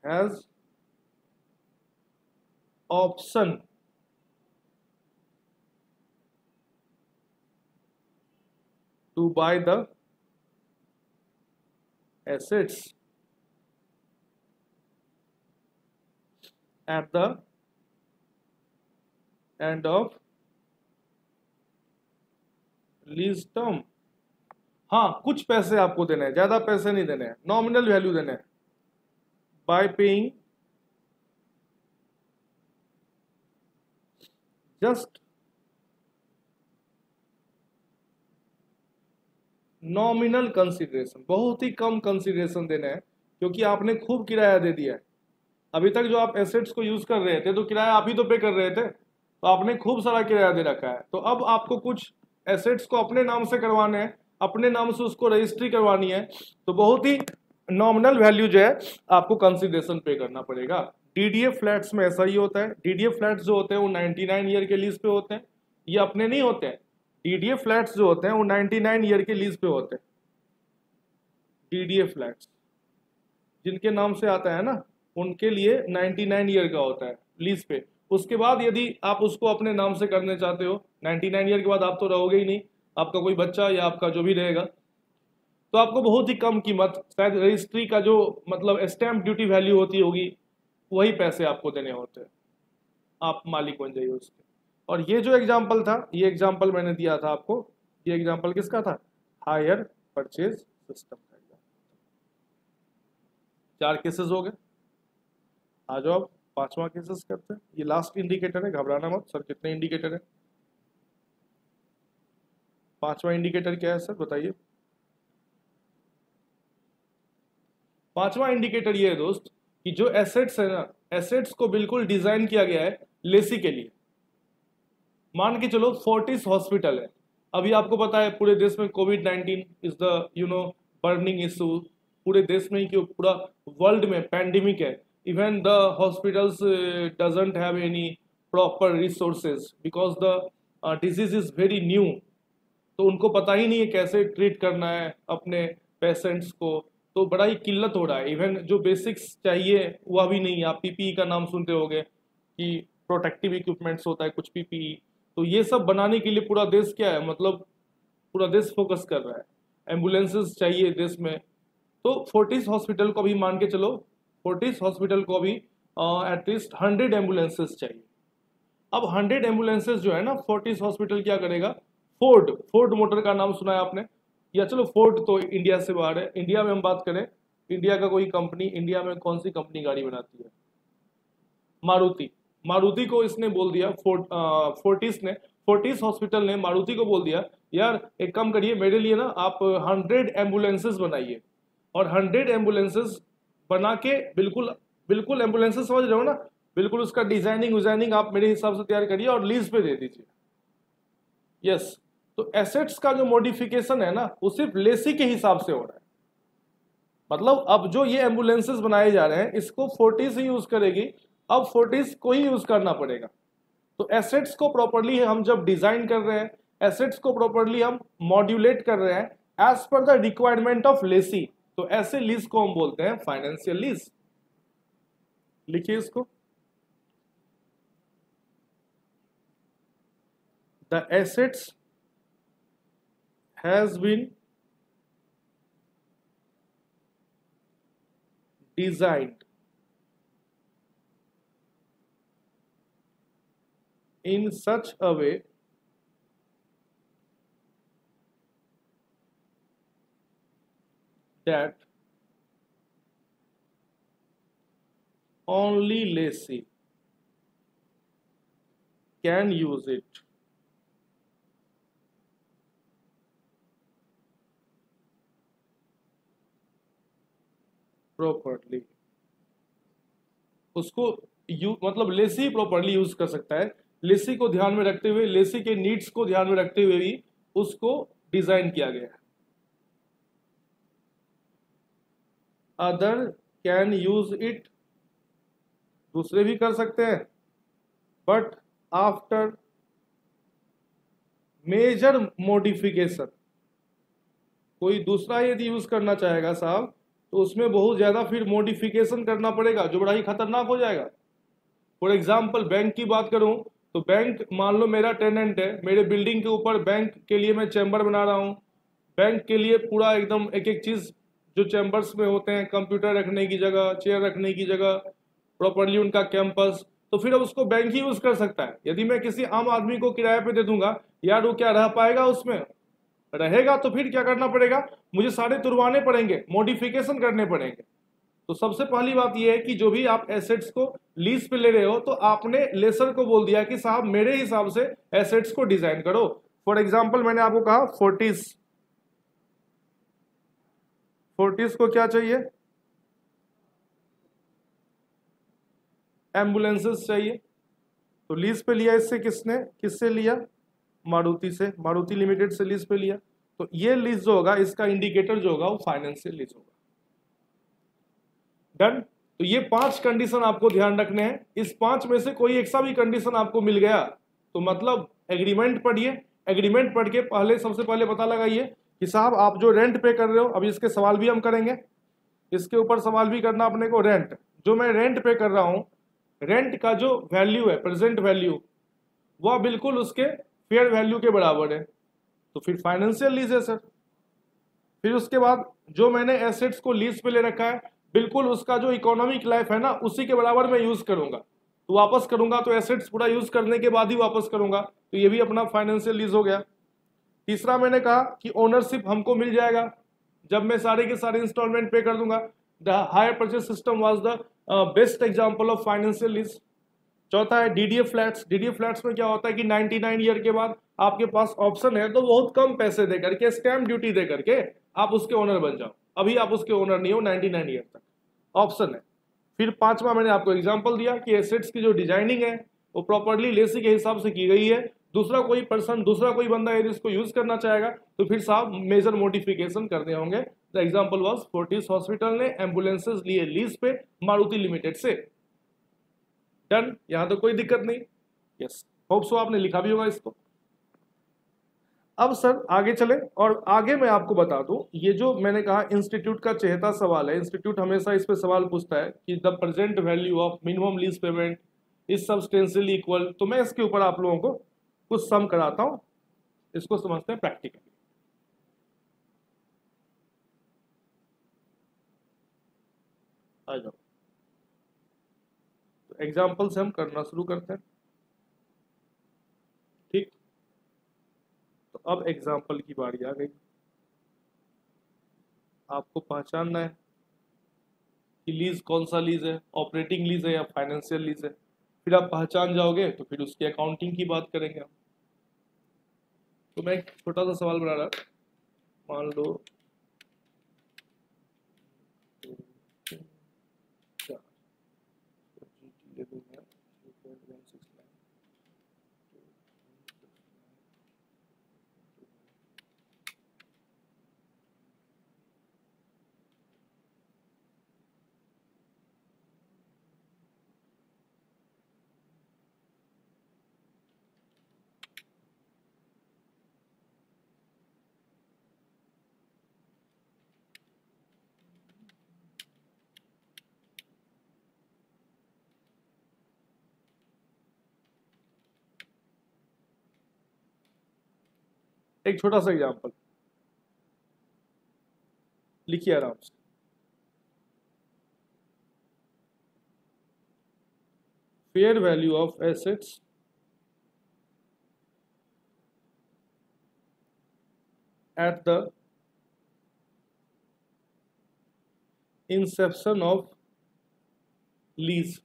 has option to buy the assets at the end of lease term। हाँ, कुछ पैसे आपको देने हैं, ज्यादा पैसे नहीं देने हैं, नॉमिनल वैल्यू देने हैं। Bye paying just nominal consideration, बहुत ही कम कंसिडरेशन देना है, क्योंकि आपने खूब किराया दे दिया है। अभी तक जो आप एसेट्स को यूज कर रहे थे तो किराया आप ही तो पे कर रहे थे, तो आपने खूब सारा किराया दे रखा है। तो अब आपको कुछ एसेट्स को अपने नाम से करवाने हैं, अपने नाम से उसको रजिस्ट्री करवानी है, तो बहुत ही नॉमिनल वैल्यू जो है आपको कंसिडरेशन पे करना पड़ेगा। डीडीए फ्लैट्स में ऐसा ही होता है। डीडीए फ्लैट्स जो होते हैं वो 99 ईयर के लीज पे होते हैं, ये अपने नहीं होते हैं। डीडीए फ्लैट्स जो होते हैं वो 99 ईयर के लीज पे होते हैं। डीडीए फ्लैट्स जिनके नाम से आता है ना, उनके लिए 99 ईयर का होता है। लीज पे। उसके बाद यदि आप उसको अपने नाम से करने चाहते हो, 99 ईयर के बाद आप तो रहोगे ही नहीं, आपका कोई बच्चा या आपका जो भी रहेगा, तो आपको बहुत ही कम कीमत, शायद रजिस्ट्री का जो मतलब स्टैंप ड्यूटी वैल्यू होती होगी वही पैसे आपको देने होते हैं, आप मालिक बन जाइए उसके। और ये जो एग्जाम्पल था, ये एग्जाम्पल मैंने दिया था आपको, ये एग्जाम्पल किसका था? हायर परचेज सिस्टम का एग्जाम्पल। 4 केसेस हो गए। आ जाओ अब 5वां केसेस करते हैं। ये लास्ट इंडिकेटर है, घबराना मत। सर कितने इंडिकेटर है? 5वां इंडिकेटर क्या है सर, बताइए। 5वां इंडिकेटर ये है दोस्त कि जो एसेट्स है ना, एसेट्स को बिल्कुल डिजाइन किया गया है लेसी के लिए। मान के चलो फोर्टिस हॉस्पिटल है, अभी आपको पता है पूरे देश में कोविड-19 इज द बर्निंग इशू, पूरे देश में ही क्यों, पूरा वर्ल्ड में पैंडेमिक है। Even the hospitals doesn't have any proper resources because the disease is very new, तो उनको पता ही नहीं है कैसे ट्रीट करना है अपने पेशेंट्स को, तो बड़ा ही किल्लत हो रहा है। इवन जो बेसिक्स चाहिए वह भी नहीं है। आप पीपीई का नाम सुनते होंगे कि प्रोटेक्टिव इक्विपमेंट्स होता है कुछ पीपीई, तो ये सब बनाने के लिए पूरा देश क्या है, मतलब पूरा देश फोकस कर रहा है। एम्बुलेंसेस चाहिए देश में, तो फोर्टिस हॉस्पिटल को भी मान के चलो, फोर्टिस हॉस्पिटल को भी एटलीस्ट 100 एम्बुलेंसेस चाहिए। अब 100 एम्बुलेंसेस जो है ना, फोर्टिस हॉस्पिटल क्या करेगा, फोर्ड मोटर का नाम सुना है आपने, या चलो फोर्ड तो इंडिया से बाहर है, इंडिया में हम बात करें, इंडिया का कोई कंपनी, इंडिया में कौन सी कंपनी गाड़ी बनाती है? मारुति। मारुति को इसने बोल दिया, फोर्टिस हॉस्पिटल ने मारुति को बोल दिया, यार एक काम करिए मेरे लिए ना, आप 100 एम्बुलेंसेस बनाइए। और 100 एम्बुलेंसेस बना के, बिल्कुल बिल्कुल एम्बुलेंसेस समझ रहे हो ना, बिल्कुल उसका डिजाइनिंग आप मेरे हिसाब से तैयार करिए और लीज पे दे दीजिए। यस, तो एसेट्स का जो मॉडिफिकेशन है ना, वो सिर्फ लेसी के हिसाब से हो रहा है। मतलब अब जो ये एम्बुलेंसेस बनाए जा रहे हैं, इसको फोर्टिस ही यूज करेगी, अब फोर्टिस को ही यूज करना पड़ेगा। तो एसेट्स को प्रॉपरली हम जब डिजाइन कर रहे हैं, एसेट्स को प्रॉपरली हम मॉड्यूलेट कर रहे हैं as per the requirement of Lesi, तो ऐसे लीज को हम बोलते हैं फाइनेंशियल लीज। लिखिए इसको, the assets has been designed in such a way that only lessee can use it properly। उसको मतलब लेसी प्रॉपरली यूज कर सकता है, लेसी को ध्यान में रखते हुए, लेसी के नीड्स को ध्यान में रखते हुए भी उसको डिजाइन किया गया है। अदर कैन यूज इट, दूसरे भी कर सकते हैं, बट आफ्टर मेजर मॉडिफिकेशन। कोई दूसरा यदि यूज करना चाहेगा साहब, तो उसमें बहुत ज्यादा फिर मॉडिफिकेशन करना पड़ेगा, जो बड़ा ही खतरनाक हो जाएगा। फॉर एग्जाम्पल बैंक की बात करूं, तो बैंक, मान लो मेरा टेनेंट है, मेरे बिल्डिंग के ऊपर बैंक के लिए मैं चैम्बर बना रहा हूँ, बैंक के लिए पूरा एकदम एक एक चीज जो चैम्बर्स में होते हैं, कंप्यूटर रखने की जगह, चेयर रखने की जगह, प्रॉपरली उनका कैंपस, तो फिर अब उसको बैंक ही यूज कर सकता है। यदि मैं किसी आम आदमी को किराए पे दे दूंगा, यार वो क्या रह पाएगा उसमें? रहेगा तो फिर क्या करना पड़ेगा, मुझे सारे तुड़वाने पड़ेंगे, मॉडिफिकेशन करने पड़ेंगे। तो सबसे पहली बात यह है कि जो भी आप एसेट्स को लीज पे ले रहे हो, तो आपने लेसर को बोल दिया कि साहब मेरे हिसाब से एसेट्स को डिजाइन करो। फॉर एग्जांपल मैंने आपको कहा फोर्टिस को क्या चाहिए, एम्बुलेंसेस चाहिए, तो लीज पे लिया इससे, किससे लिया? मारुति से, मारुति लिमिटेड से लीज पे लिया। तो ये लीज जो होगा, इसका इंडिकेटर जो होगा वो फाइनेंशियल लीज होगा। डन। तो ये 5 कंडीशन आपको ध्यान रखने हैं। इस 5 में से कोई एक सा भी कंडीशन आपको मिल गया तो मतलब एग्रीमेंट पढ़िए, एग्रीमेंट पढ़ के सबसे पहले पता लगाइए कि साहब आप जो रेंट पे कर रहे हो, अभी इसके सवाल भी हम करेंगे, इसके ऊपर सवाल भी करना अपने को। रेंट जो मैं रेंट पे कर रहा हूं, रेंट का जो वैल्यू है, प्रेजेंट वैल्यू, वह बिल्कुल उसके फेयर वैल्यू के बराबर है, तो फिर फाइनेंशियल लीज है सर। फिर उसके बाद जो मैंने एसेट्स को लीज पे ले रखा है, बिल्कुल उसका जो इकोनॉमिक लाइफ है ना, उसी के बराबर मैं यूज करूंगा, तो वापस करूंगा तो एसेट्स पूरा यूज करने के बाद ही वापस करूंगा, तो ये भी अपना फाइनेंशियल लीज हो गया। तीसरा मैंने कहा कि ओनरशिप हमको मिल जाएगा जब मैं सारे के सारे इंस्टॉलमेंट पे कर दूंगा। The hire purchase system was the best example of financial lease. चौथा है डीडीए फ्लैट्स। डीडीए फ्लैट्स में क्या होता है कि 99 ईयर के बाद आपके पास ऑप्शन है तो बहुत कम पैसे दे करके, स्टैम्प ड्यूटी दे करके आप उसके ओनर बन जाओ। अभी आप उसके ओनर नहीं हो 99 ईयर तक, ऑप्शन है। फिर पांचवा मैंने आपको एग्जांपल दिया कि एसेट्स की जो डिजाइनिंग है वो प्रॉपर्ली लेसी के हिसाब से की गई है। दूसरा कोई पर्सन, दूसरा कोई बंदा यदि इसको यूज करना चाहेगा तो फिर साहब मेजर मॉडिफिकेशन करने होंगे। The example was Fortis hospital ने एम्बुलेंसेज लिए लीज पे मारुति लिमिटेड से। डन, यहां तो कोई दिक्कत नहीं। यस, होप सो आपने लिखा भी होगा इसको। अब सर आगे चले, और आगे मैं आपको बता दूं, ये जो मैंने कहा इंस्टीट्यूट का चहेता सवाल है, इंस्टीट्यूट हमेशा इस पे सवाल पूछता है कि the present value of minimum lease payment is substantially equal. तो मैं इसके ऊपर आप लोगों को कुछ सम कराता हूं, इसको समझते हैं प्रैक्टिकली। आ जाओ, तो एग्जाम्पल से हम करना शुरू करते हैं। ठीक, तो अब एग्जाम्पल की बारी आ गई। आपको पहचानना है कि लीज कौन सा लीज है, ऑपरेटिंग लीज है या फाइनेंशियल लीज है। फिर आप पहचान जाओगे तो फिर उसकी अकाउंटिंग की बात करेंगे हम। तो मैं एक छोटा सा सवाल बना रहा, मान लो एक छोटा सा एग्जांपल लिखिए आराम से। Fair value of assets at the Inception of lease.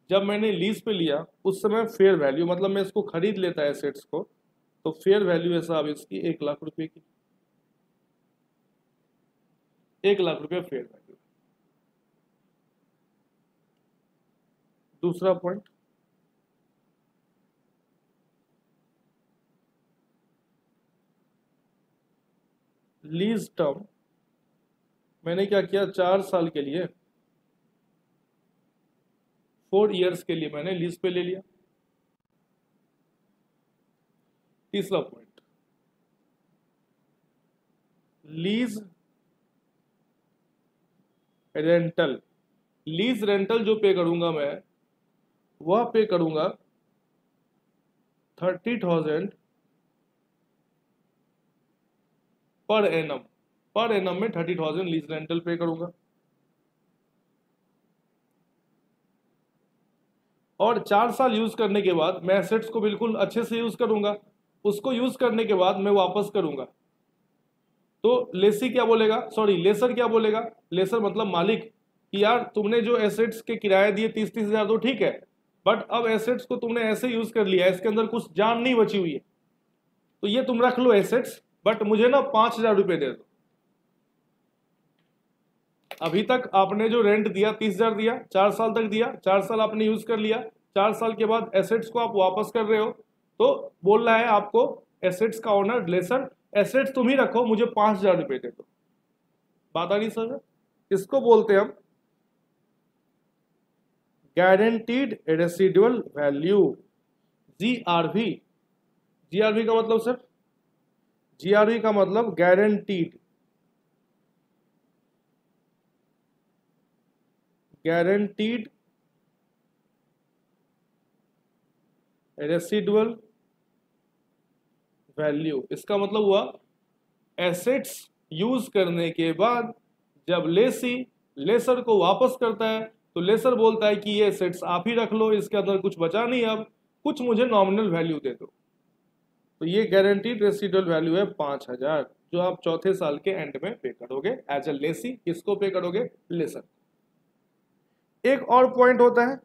जब मैंने लीज पे लिया उस समय फेयर वैल्यू, मतलब मैं इसको खरीद लेता एसेट्स को, तो फेयर वैल्यू है साहब इसकी 1,00,000 रुपए की। 1,00,000 रुपये फेयर वैल्यू। दूसरा पॉइंट, लीज टर्म मैंने क्या किया, 4 साल के लिए, 4 इयर्स के लिए मैंने लीज पे ले लिया। तीसरा point, lease rental. Lease rental जो पे करूंगा मैं, वह पे करूंगा 30,000 पर एनम। पर एनम में 30,000 लीज रेंटल पे करूंगा। और 4 साल यूज करने के बाद मैं एसेट्स को बिल्कुल अच्छे से यूज करूंगा, उसको यूज करने के बाद मैं वापस करूंगा। तो लेसी क्या बोलेगा, सॉरी लेसर क्या बोलेगा, लेसर मतलब मालिक, कि यार तुमने जो एसेट्स के किराए दिए 30-30 हजार तो ठीक है, बट अब एसेट्स को तुमने ऐसे यूज कर लिया, इसके अंदर कुछ जान नहीं बची हुई है, तो ये तुम रख लो एसेट्स, बट मुझे ना 5,000 रुपये दे दो। अभी तक आपने जो रेंट दिया 30,000 दिया, 4 साल तक दिया, 4 साल आपने यूज कर लिया, 4 साल के बाद एसेट्स को आप वापस कर रहे हो, तो बोल रहा है आपको एसेट्स का ओनर लेसर, एसेट्स तुम ही रखो, मुझे 5,000 रुपये दे दो। बात आ रही सर? इसको बोलते हैं हम guaranteed residual value, GRV. GRV का मतलब सर, जीआरवी का मतलब गारंटीड, गारंटीड रेसिडुअल वैल्यू, इसका मतलब हुआ एसेट्स यूज करने के बाद जब लेसी लेसर को वापस करता है तो लेसर बोलता है कि ये एसेट्स आप ही रख लो, इसके अंदर कुछ बचा नहीं, अब कुछ मुझे नॉमिनल वैल्यू दे दो। तो ये गारंटीड रेसिडुअल वैल्यू है 5000, जो आप चौथे साल के एंड में पे करोगे एज ए लेसी। किसको पे करोगे? लेसर। एक और पॉइंट होता है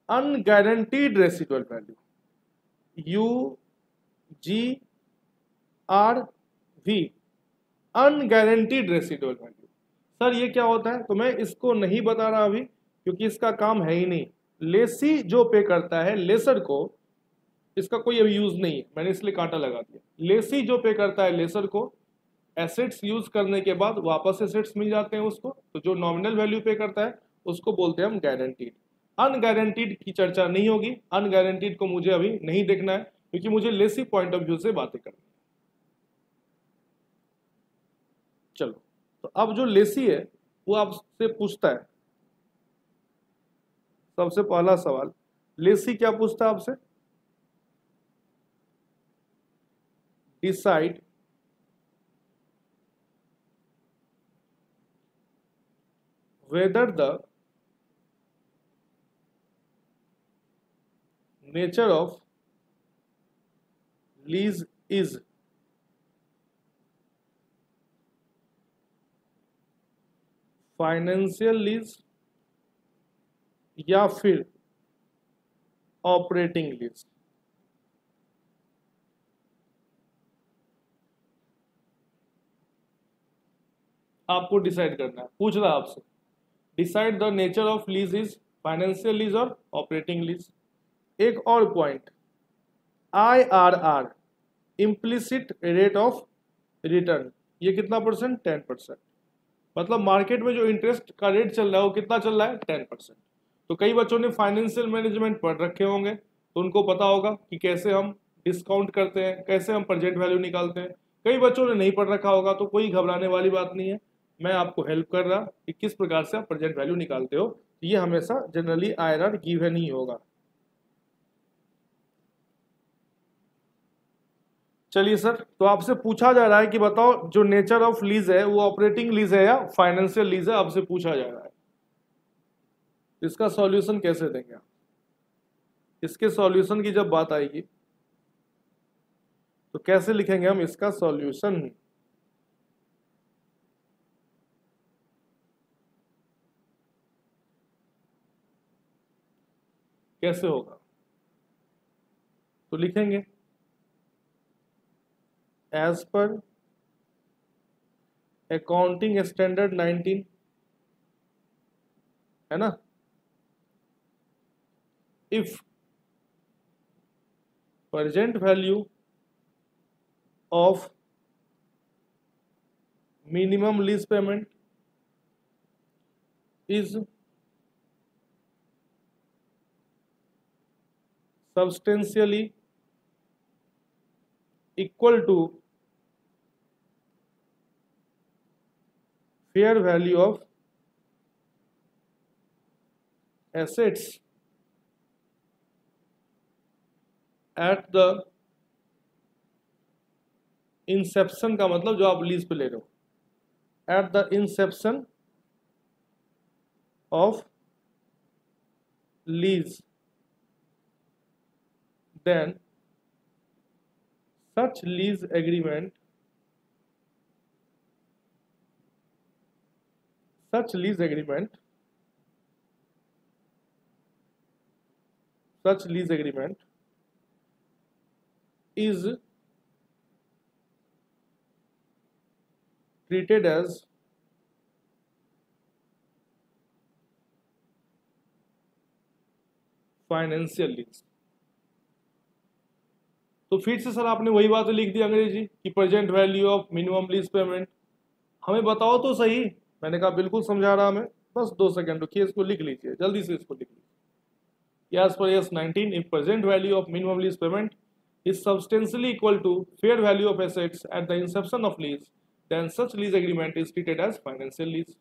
unguaranteed residual value, UGRV, unguaranteed residual value. Sir ये क्या होता है? तो मैं इसको नहीं बता रहा अभी क्योंकि इसका काम है ही नहीं। लेसी जो पे करता है लेसर को, इसका कोई अभी यूज नहीं है, मैंने इसलिए कांटा लगा दिया। लेसी जो पे करता है लेसर को, एसेट्स यूज करने के बाद वापस एसेट्स मिल जाते हैं उसको, तो जो नॉमिनल वैल्यू पे करता है उसको बोलते हैं हम गारंटीड। अनगारंटीड की चर्चा नहीं होगी, अनगारंटीड को मुझे अभी नहीं देखना है क्योंकि मुझे लेसी पॉइंट ऑफ व्यू से बातें करनी है। चलो, तो अब जो लेसी है वो आपसे पूछता है, सबसे पहला सवाल लेसी क्या पूछता है आपसे? Decide whether the nature of lease is financial lease या फिर ऑपरेटिंग लीज। आपको डिसाइड करना है, पूछ रहा है आपसे। Decide the nature of lease is financial lease और ऑपरेटिंग लीज। एक और point, IRR, implicit rate of return, ये कितना परसेंट? 10%। मतलब मार्केट में जो इंटरेस्ट का रेट चल रहा है वो कितना चल रहा है? 10%। तो कई बच्चों ने फाइनेंशियल मैनेजमेंट पढ़ रखे होंगे तो उनको पता होगा कि कैसे हम डिस्काउंट करते हैं, कैसे हम प्रेजेंट वैल्यू निकालते हैं। कई बच्चों ने नहीं पढ़ रखा होगा तो कोई घबराने वाली बात नहीं है, मैं आपको हेल्प कर रहा कि किस प्रकार से आप प्रेजेंट वैल्यू निकालते हो। ये हमेशा जनरली IRR गिवन ही होगा। चलिए सर, तो आपसे पूछा जा रहा है कि बताओ जो नेचर ऑफ लीज है वो ऑपरेटिंग लीज है या फाइनेंशियल लीज है, आपसे पूछा जा रहा है। इसका सॉल्यूशन कैसे देंगे आप? इसके सॉल्यूशन की जब बात आएगी तो कैसे लिखेंगे हम इसका सॉल्यूशन? कैसे होगा? तो लिखेंगे एज पर अकाउंटिंग स्टैंडर्ड 19, है ना। If present value of minimum lease payment is substantially equal to fair value of assets at the inception, का मतलब जो आप लीज पे ले रहे हो, at the inception of lease, then such lease agreement such lease agreement is treated as financial lease. तो फिर से सर आपने वही बात लिख दी अंग्रेजी कि present value of minimum lease payment. हमें बताओ तो सही। मैंने कहा बिल्कुल समझा रहा हमें, बस 2 सेकंड रुकिए, इसको लिख लीजिए जल्दी से, इसको लिख लीजिए। As per S 19, if present value of minimum lease payment is substantially equal to fair value of assets at the inception of lease, then such lease agreement is treated as financial lease।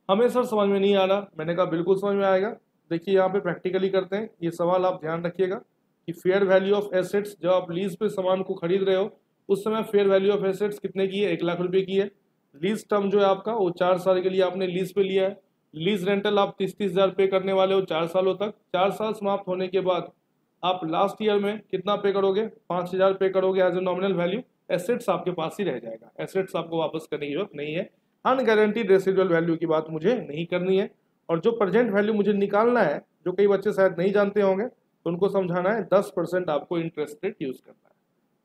हमें सर समझ में नहीं आ रहा, मैंने कहा बिल्कुल समझ में आएगा, देखिए यहाँ पे प्रैक्टिकली करते हैं। ये सवाल आप ध्यान रखिएगा कि फेयर वैल्यू ऑफ एसेट्स, जब आप लीज पे सामान को खरीद रहे हो उस समय फेयर वैल्यू ऑफ एसेट्स कितने की है, 1 लाख रुपए की है। लीज टर्म जो है आपका वो 4 साल के लिए आपने लीज पे लिया है। लीज रेंटल आप 30-30 हजार पे करने वाले हो 4 सालों तक। 4 साल समाप्त होने के बाद आप लास्ट ईयर में कितना पे करोगे, 5,000 पे करोगे as a nominal value. Assets आपके पास ही रह जाएगा, एसेट्स आपको वापस करने की जरूरत नहीं है। अनगारंटीड रेसिडुअल वैल्यू की बात मुझे नहीं करनी है। और जो प्रेजेंट वैल्यू मुझे निकालना है, जो कई बच्चे शायद नहीं जानते होंगे, तो उनको समझाना है 10% आपको इंटरेस्ट रेट यूज करना है।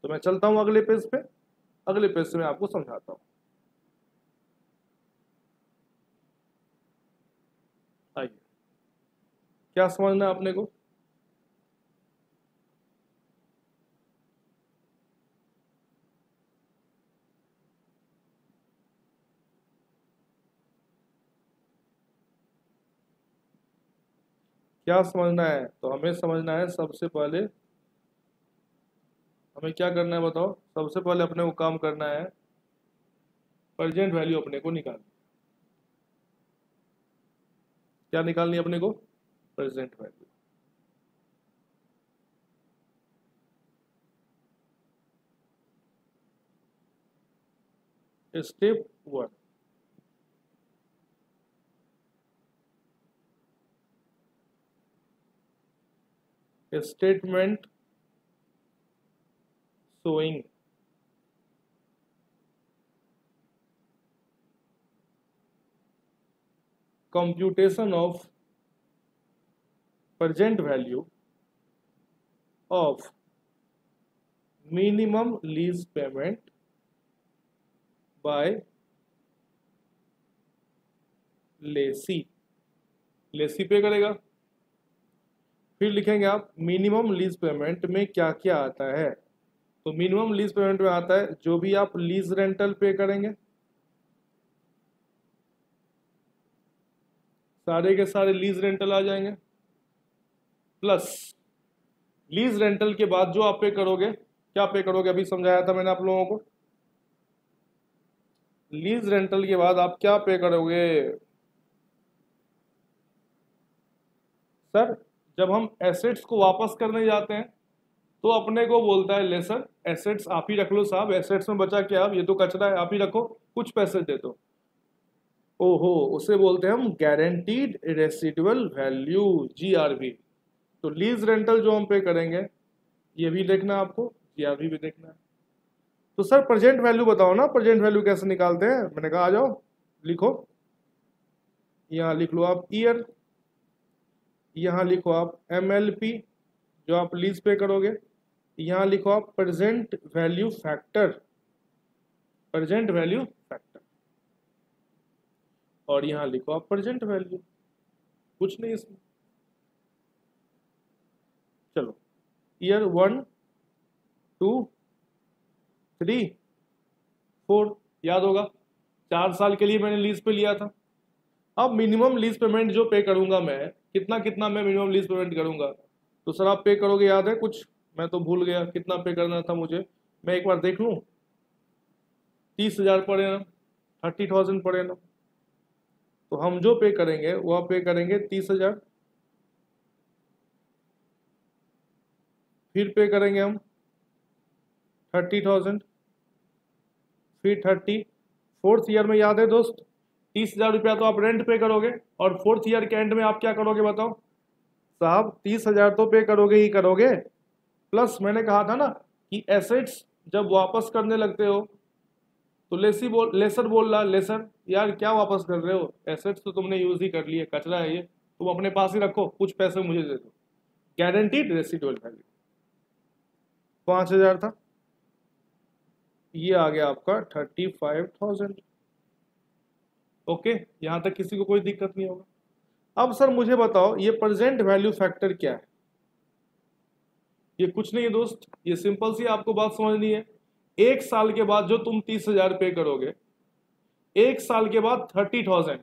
तो मैं चलता हूं अगले पेज पे, अगले पेज से मैं आपको समझाता हूं। आइए, क्या समझना है अपने को? क्या समझना है? तो हमें समझना है सबसे पहले, हमें क्या करना है बताओ? सबसे पहले अपने को काम करना है प्रेजेंट वैल्यू अपने को निकालनी। क्या निकालनी है अपने को? Present value. Step 1, statement showing computation of present value of minimum lease payment by lessee। Lessee pay करेगा। फिर लिखेंगे आप मिनिमम लीज पेमेंट में क्या क्या आता है। तो मिनिमम लीज पेमेंट में आता है जो भी आप लीज रेंटल पे करेंगे, सारे के सारे लीज रेंटल आ जाएंगे, प्लस लीज रेंटल के बाद जो आप पे करोगे, क्या पे करोगे अभी समझाया था मैंने आप लोगों को। लीज रेंटल के बाद आप क्या पे करोगे सर? जब हम एसेट्स को वापस करने जाते हैं तो अपने को बोलता है लेसर एसेट्स आप ही रख लो साहब, एसेट्स में बचा क्या, अब ये तो कचरा है, आप ही रखो, कुछ पैसे दे दो। ओहो, उसे बोलते हैं हम गारंटीड रेसिडुअल वैल्यू, GRV। तो लीज रेंटल जो हम पे करेंगे ये भी देखना है आपको, GRV भी देखना है। तो सर प्रेजेंट वैल्यू बताओ ना, प्रेजेंट वैल्यू कैसे निकालते हैं? मैंने कहा आ जाओ लिखो, यहाँ लिख लो आप ईयर, यहाँ लिखो आप MLP जो आप लीज पे करोगे, यहाँ लिखो आप present value factor, present value factor, और यहाँ लिखो आप प्रेजेंट वैल्यू। कुछ नहीं इसमें। चलो ईयर 1 2 3 4 याद होगा, 4 साल के लिए मैंने लीज पे लिया था। अब मिनिमम लीज पेमेंट जो पे करूंगा मैं, कितना कितना मैं मिनिमम लीज पेमेंट करूंगा, तो सर आप पे करोगे, याद है कुछ? मैं तो भूल गया कितना पे करना था मुझे, मैं एक बार देख लूं। 30,000 पड़े ना, 30,000 पड़े ना, तो हम जो पे करेंगे वह पे करेंगे 30,000। फिर पे करेंगे हम 30,000, फिर 30। फोर्थ ईयर में याद है दोस्त 30,000 रुपया तो आप रेंट पे करोगे, और फोर्थ ईयर के एंड में आप क्या करोगे बताओ? साहब 30,000 तो पे करोगे ही करोगे, प्लस मैंने कहा था ना कि एसेट्स जब वापस करने लगते हो तो लेसर बोल रहा, लेसर यार क्या वापस कर रहे हो, एसेट्स तो तुमने यूज ही कर लिए, कचरा है ये, तुम अपने पास ही रखो, कुछ पैसे मुझे दे दो। गारंटीड रेसिडुअल वैल्यू 5,000 था, ये आ गया आपका 35,000। ओके, यहां तक किसी को कोई दिक्कत नहीं होगा। अब सर मुझे बताओ ये प्रेजेंट वैल्यू फैक्टर क्या है? ये कुछ नहीं है दोस्त, ये सिंपल सी आपको बात समझनी है। एक साल के बाद जो तुम 30,000 पे करोगे, एक साल के बाद 30,000,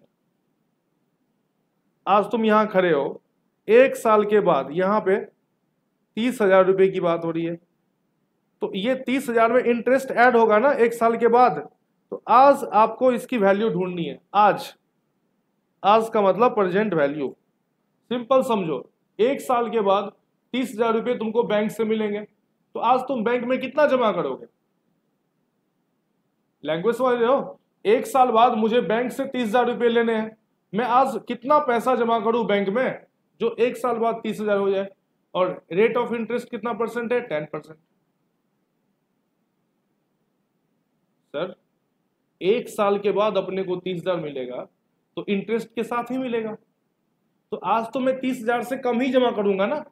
आज तुम यहां खड़े हो, एक साल के बाद यहां पे 30,000 रुपए की बात हो रही है, तो ये 30,000 में इंटरेस्ट ऐड होगा ना एक साल के बाद, तो आज आपको इसकी वैल्यू ढूंढनी है। आज, आज का मतलब प्रेजेंट वैल्यू। सिंपल समझो, 1 साल के बाद 30,000 रुपये तुमको बैंक से मिलेंगे, तो आज तुम बैंक में कितना जमा करोगे? लैंग्वेज समझ रहे हो? 1 साल बाद मुझे बैंक से 30,000 रुपये लेने हैं, मैं आज कितना पैसा जमा करूं बैंक में जो 1 साल बाद 30,000 हो जाए? और रेट ऑफ इंटरेस्ट कितना परसेंट है? 10%। सर 1 साल के बाद अपने को 30,000 मिलेगा तो इंटरेस्ट के साथ ही मिलेगा, तो आज तो मैं 30,000 से कम ही जमा करूंगा ना।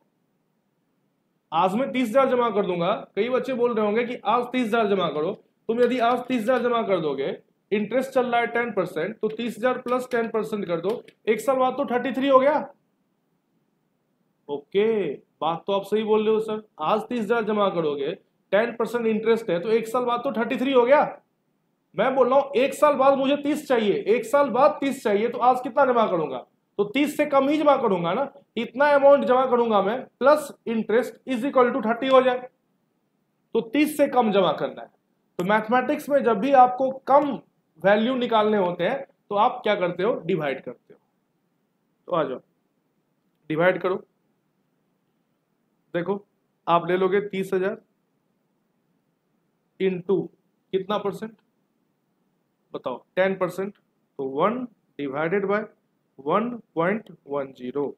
आज मैं 30,000 जमा कर दूंगा। कई बच्चे बोल रहे होंगे कि आज 30,000 जमा करो। तुम यदि आज 30,000 जमा कर दोगे, इंटरेस्ट चल रहा है 10%, तो 30,000 प्लस 10% कर दो, 1 साल बाद तो 33 हो गया। ओके, बात तो आप सही बोल रहे हो सर। आज 30,000 जमा करोगे, 10% इंटरेस्ट है, तो 1 साल बाद तो 33 हो गया। मैं बोल रहा हूं 1 साल बाद मुझे 30 चाहिए, 1 साल बाद 30 चाहिए, तो आज कितना जमा करूंगा? तो 30 से कम ही जमा करूंगा ना। इतना अमाउंट जमा करूंगा मैं, plus interest is equal to 30 हो जाए, तो 30 से कम जमा करना है। तो मैथमेटिक्स में जब भी आपको कम वैल्यू निकालने होते हैं तो आप क्या करते हो? डिवाइड करते हो। तो आ जाओ, डिवाइड करो। देखो, आप ले लोगे 30,000 इंटू कितना परसेंट बताओ? 10%, तो 1 divided by 1.10,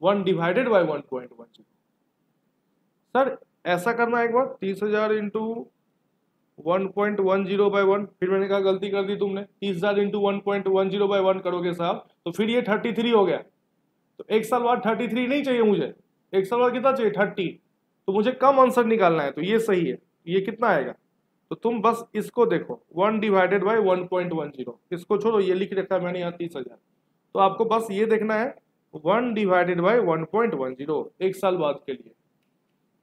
1 divided by 1.10। Sir ऐसा करना है एक बार, 30,000 इंटू 1.10 बाय 1, फिर मैंने कहा गलती कर दी तुमने, 30,000 इंटू 1.10 बाय 1 करोगे साहब, तो फिर ये 33 हो गया। तो 1 साल बाद 33 नहीं चाहिए मुझे, 1 साल बाद कितना चाहिए? 30। तो मुझे कम आंसर निकालना है, तो ये सही है। ये कितना आएगा? तो तुम बस इसको देखो, 1 डिवाइडेड बाई 1.10, इसको छोड़ो, ये लिख रखा है मैंने यहाँ 30,000। तो आपको बस ये देखना है 1 डिवाइडेड बाई 1.10 1 साल बाद के लिए।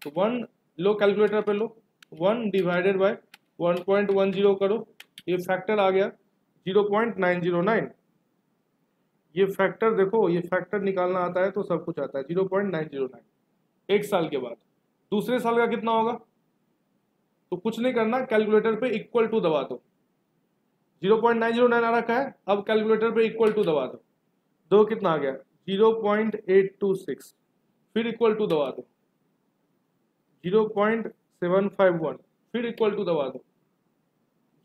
तो 1 लो, कैलकुलेटर पे लो, 1 डिवाइडेड बाई 1.10 करो, ये फैक्टर आ गया 0.909। ये फैक्टर देखो, ये फैक्टर निकालना आता है तो सब कुछ आता है, 0.909 1 साल के बाद। दूसरे साल का कितना होगा? तो कुछ नहीं करना, कैलकुलेटर पे इक्वल टू दबा दो। 0.909 आ रखा है, अब कैलकुलेटर पे इक्वल टू दबा दो। दो कितना आ गया? 0.826, फिर इक्वल टू दबा दो। 0.751, फिर इक्वल टू दबा दो।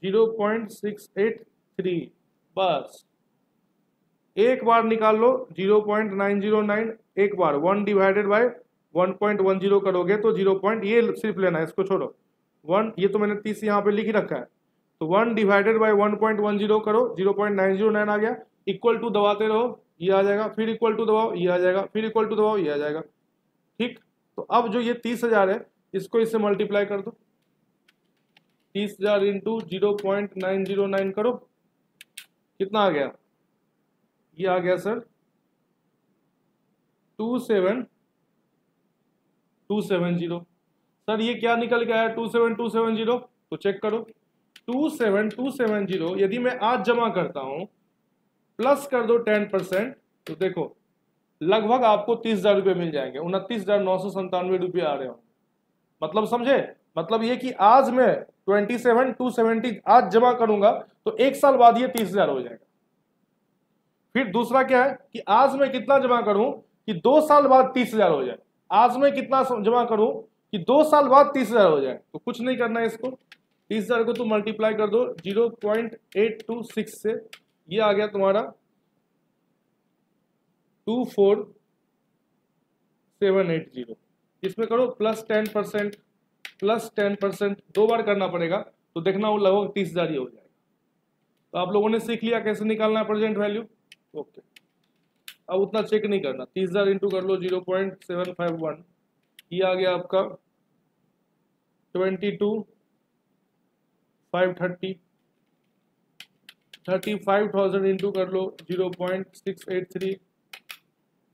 0.683, बस एक बार निकाल लो 0.909, एक बार 1 डिवाइडेड बाय 1.10 करोगे तो 0. ये सिर्फ लेना है, इसको छोड़ो। 1, ये तो मैंने 30 यहाँ पे लिख ही रखा है। तो 1 डिवाइडेड बाय 1.10 करो, 0.909 आ गया। इक्वल टू दबाते रहो, ये आ जाएगा, फिर इक्वल टू दबाओ, ये आ जाएगा, फिर इक्वल टू दबाओ, ये आ जाएगा। ठीक, तो अब जो ये 30,000 है, इसको इससे मल्टीप्लाई कर दो। 30,000 इंटू 0.909 करो, कितना आ गया? ये आ गया सर 27270। सर ये क्या निकल के आया 27270? तो चेक करो, 27270 यदि मैं आज जमा करता हूं, प्लस कर दो 10%, तो देखो लगभग आपको 30,000 रुपये मिल जाएंगे, 29,997 रुपये आ रहे हो। मतलब समझे? मतलब ये कि आज मैं 27,270 आज जमा करूंगा तो 1 साल बाद ये 30,000 हो जाएगा। फिर दूसरा क्या है कि आज मैं कितना जमा करूं कि 2 साल बाद 30,000 हो जाए। आज मैं कितना जमा करूं कि 2 साल बाद 30,000 हो जाए। तो कुछ नहीं करना है, इसको 30,000 को तो मल्टीप्लाई कर दो 0.826 से, ये आ गया तुम्हारा 24780। इसमें करो प्लस 10%, प्लस 10%, 2 बार करना पड़ेगा, तो देखना वो लगभग 30,000 ही हो जाएगा। तो आप लोगों ने सीख लिया कैसे निकालना है प्रेजेंट वैल्यू। ओके, अब उतना चेक नहीं करना, 30,000 इंटू कर लो 0.751, ये आ गया आपका 22,530। 35,000 इंटू कर लो 0.683,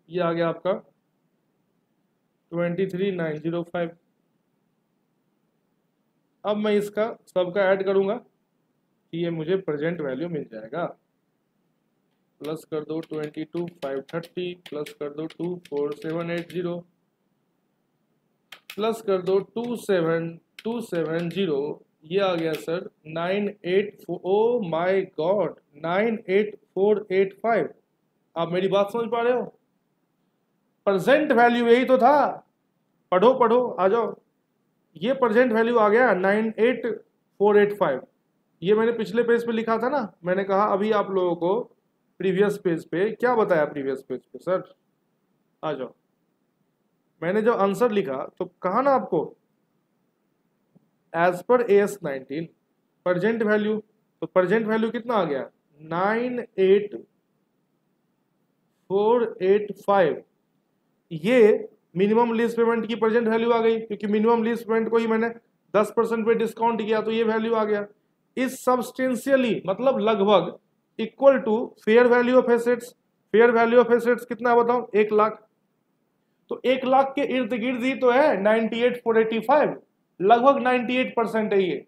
ये आ गया आपका 23,905। अब मैं इसका सबका ऐड करूंगा कि ये मुझे प्रेजेंट वैल्यू मिल जाएगा। प्लस कर दो 22,530, प्लस कर दो 24780, प्लस कर दो 27270, ये आ गया सर 984। Oh my God, 98485। आप मेरी बात समझ पा रहे हो? प्रेजेंट वैल्यू यही तो था, पढ़ो पढ़ो आ जाओ। ये प्रेजेंट वैल्यू आ गया 98485। ये मैंने पिछले पेज पे लिखा था ना, मैंने कहा अभी आप लोगों को प्रीवियस पेज पे क्या बताया, प्रीवियस पेज पे सर आ जाओ। मैंने जो आंसर लिखा तो कहा ना आपको as per AS19 present value, तो प्रेजेंट वैल्यू कितना आ गया 98485। ये मिनिमम लीज पेमेंट की प्रेजेंट वैल्यू आ गई, क्योंकि मिनिमम लीज पेमेंट को ही मैंने 10% पे डिस्काउंट किया तो ये वैल्यू आ गया। इज सब्सटेंशियली मतलब लगभग equal to fair value of assets. Fair value of assets कितना बताओ 1 लाख, तो 1 लाख के इर्द गिर्द ही तो है 98485, लगभग 98% है ये।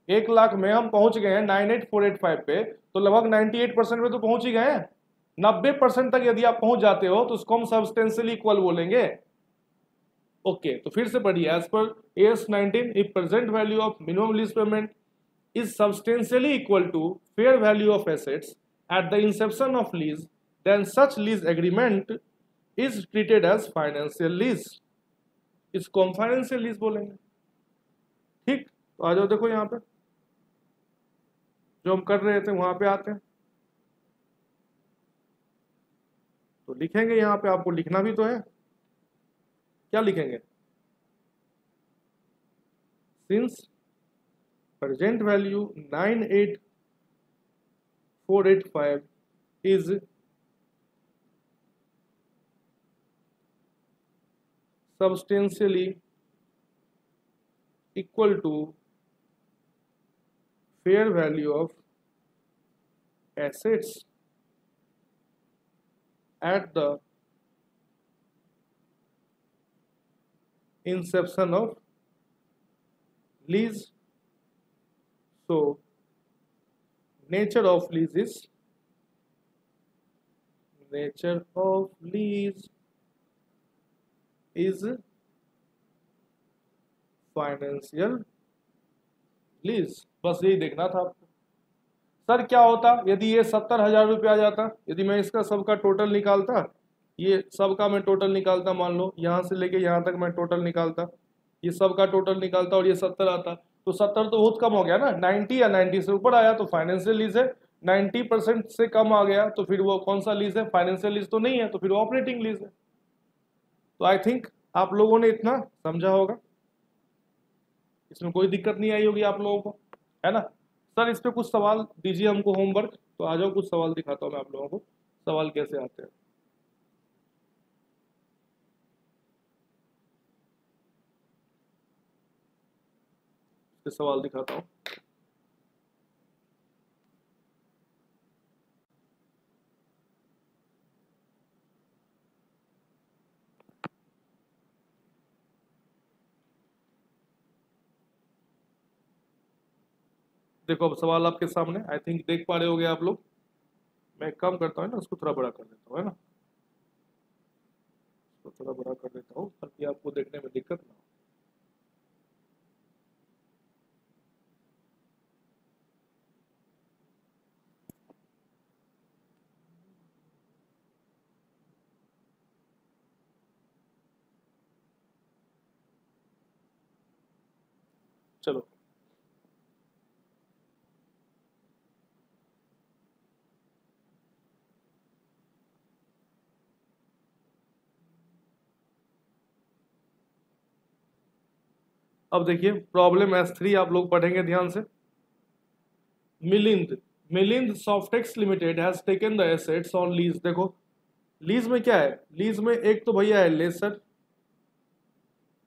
1 लाख में हम पहुंच गए हैं 98485 पे, तो लगभग 98% पे तो पहुंच ही गए हैं। 90% तक यदि आप पहुंच जाते हो तो उसको हम सब्सटेंशियली इक्वल बोलेंगे। ओके तो फिर से पढ़िए, as per AS19 if present value of minimum lease payment is substantially equal to fair value of assets at the inception of lease, then such lease agreement is treated as financial lease। इसको हम फाइनेंशियल लीज बोलेंगे। ठीक, तो आ जाओ देखो यहाँ पे जो हम कर रहे थे वहां पे आते हैं, तो लिखेंगे यहाँ पे, आपको लिखना भी तो है, क्या लिखेंगे, since present value 98485 is substantially equal to fair value of assets at the inception of lease, so nature of lease is financial lease. बस यही देखना था आपको। सर क्या होता यदि ये 70,000 रुपये आ जाता, यदि मैं इसका सबका टोटल निकालता, ये सबका मैं टोटल निकालता, मान लो यहाँ से लेके यहाँ तक मैं टोटल निकालता, ये सबका टोटल निकालता और ये 70 आता, तो 70 तो बहुत कम हो गया ना, 90 या 90 से ऊपर आया तो फाइनेंशियल लीज है, 90% से कम आ गया तो फिर वो कौन सा लीज है, फाइनेंशियल लीज तो नहीं है, तो फिर ऑपरेटिंग लीज है। तो आई थिंक आप लोगों ने इतना समझा होगा, इसमें कोई दिक्कत नहीं आई होगी आप लोगों को, है ना। सर इस पे कुछ सवाल दीजिए हमको होमवर्क, तो आ जाओ कुछ सवाल दिखाता हूँ मैं आप लोगों को, सवाल कैसे आते हैं। सवाल दिखाता हूँ। देखो अब सवाल आपके सामने, आई थिंक देख पा रहे होगे आप लोग। मैं एक काम करता हूँ ना, उसको थोड़ा बड़ा कर देता हूँ, है ना, उसको थोड़ा बड़ा कर देता हूँ ताकि आपको देखने में दिक्कत ना हो। चलो अब देखिए प्रॉब्लम S3 आप लोग पढ़ेंगे ध्यान से। Milind Softex limited has taken the assets on lease. देखो लीज में क्या है, लीज में एक तो भैया है लेसर,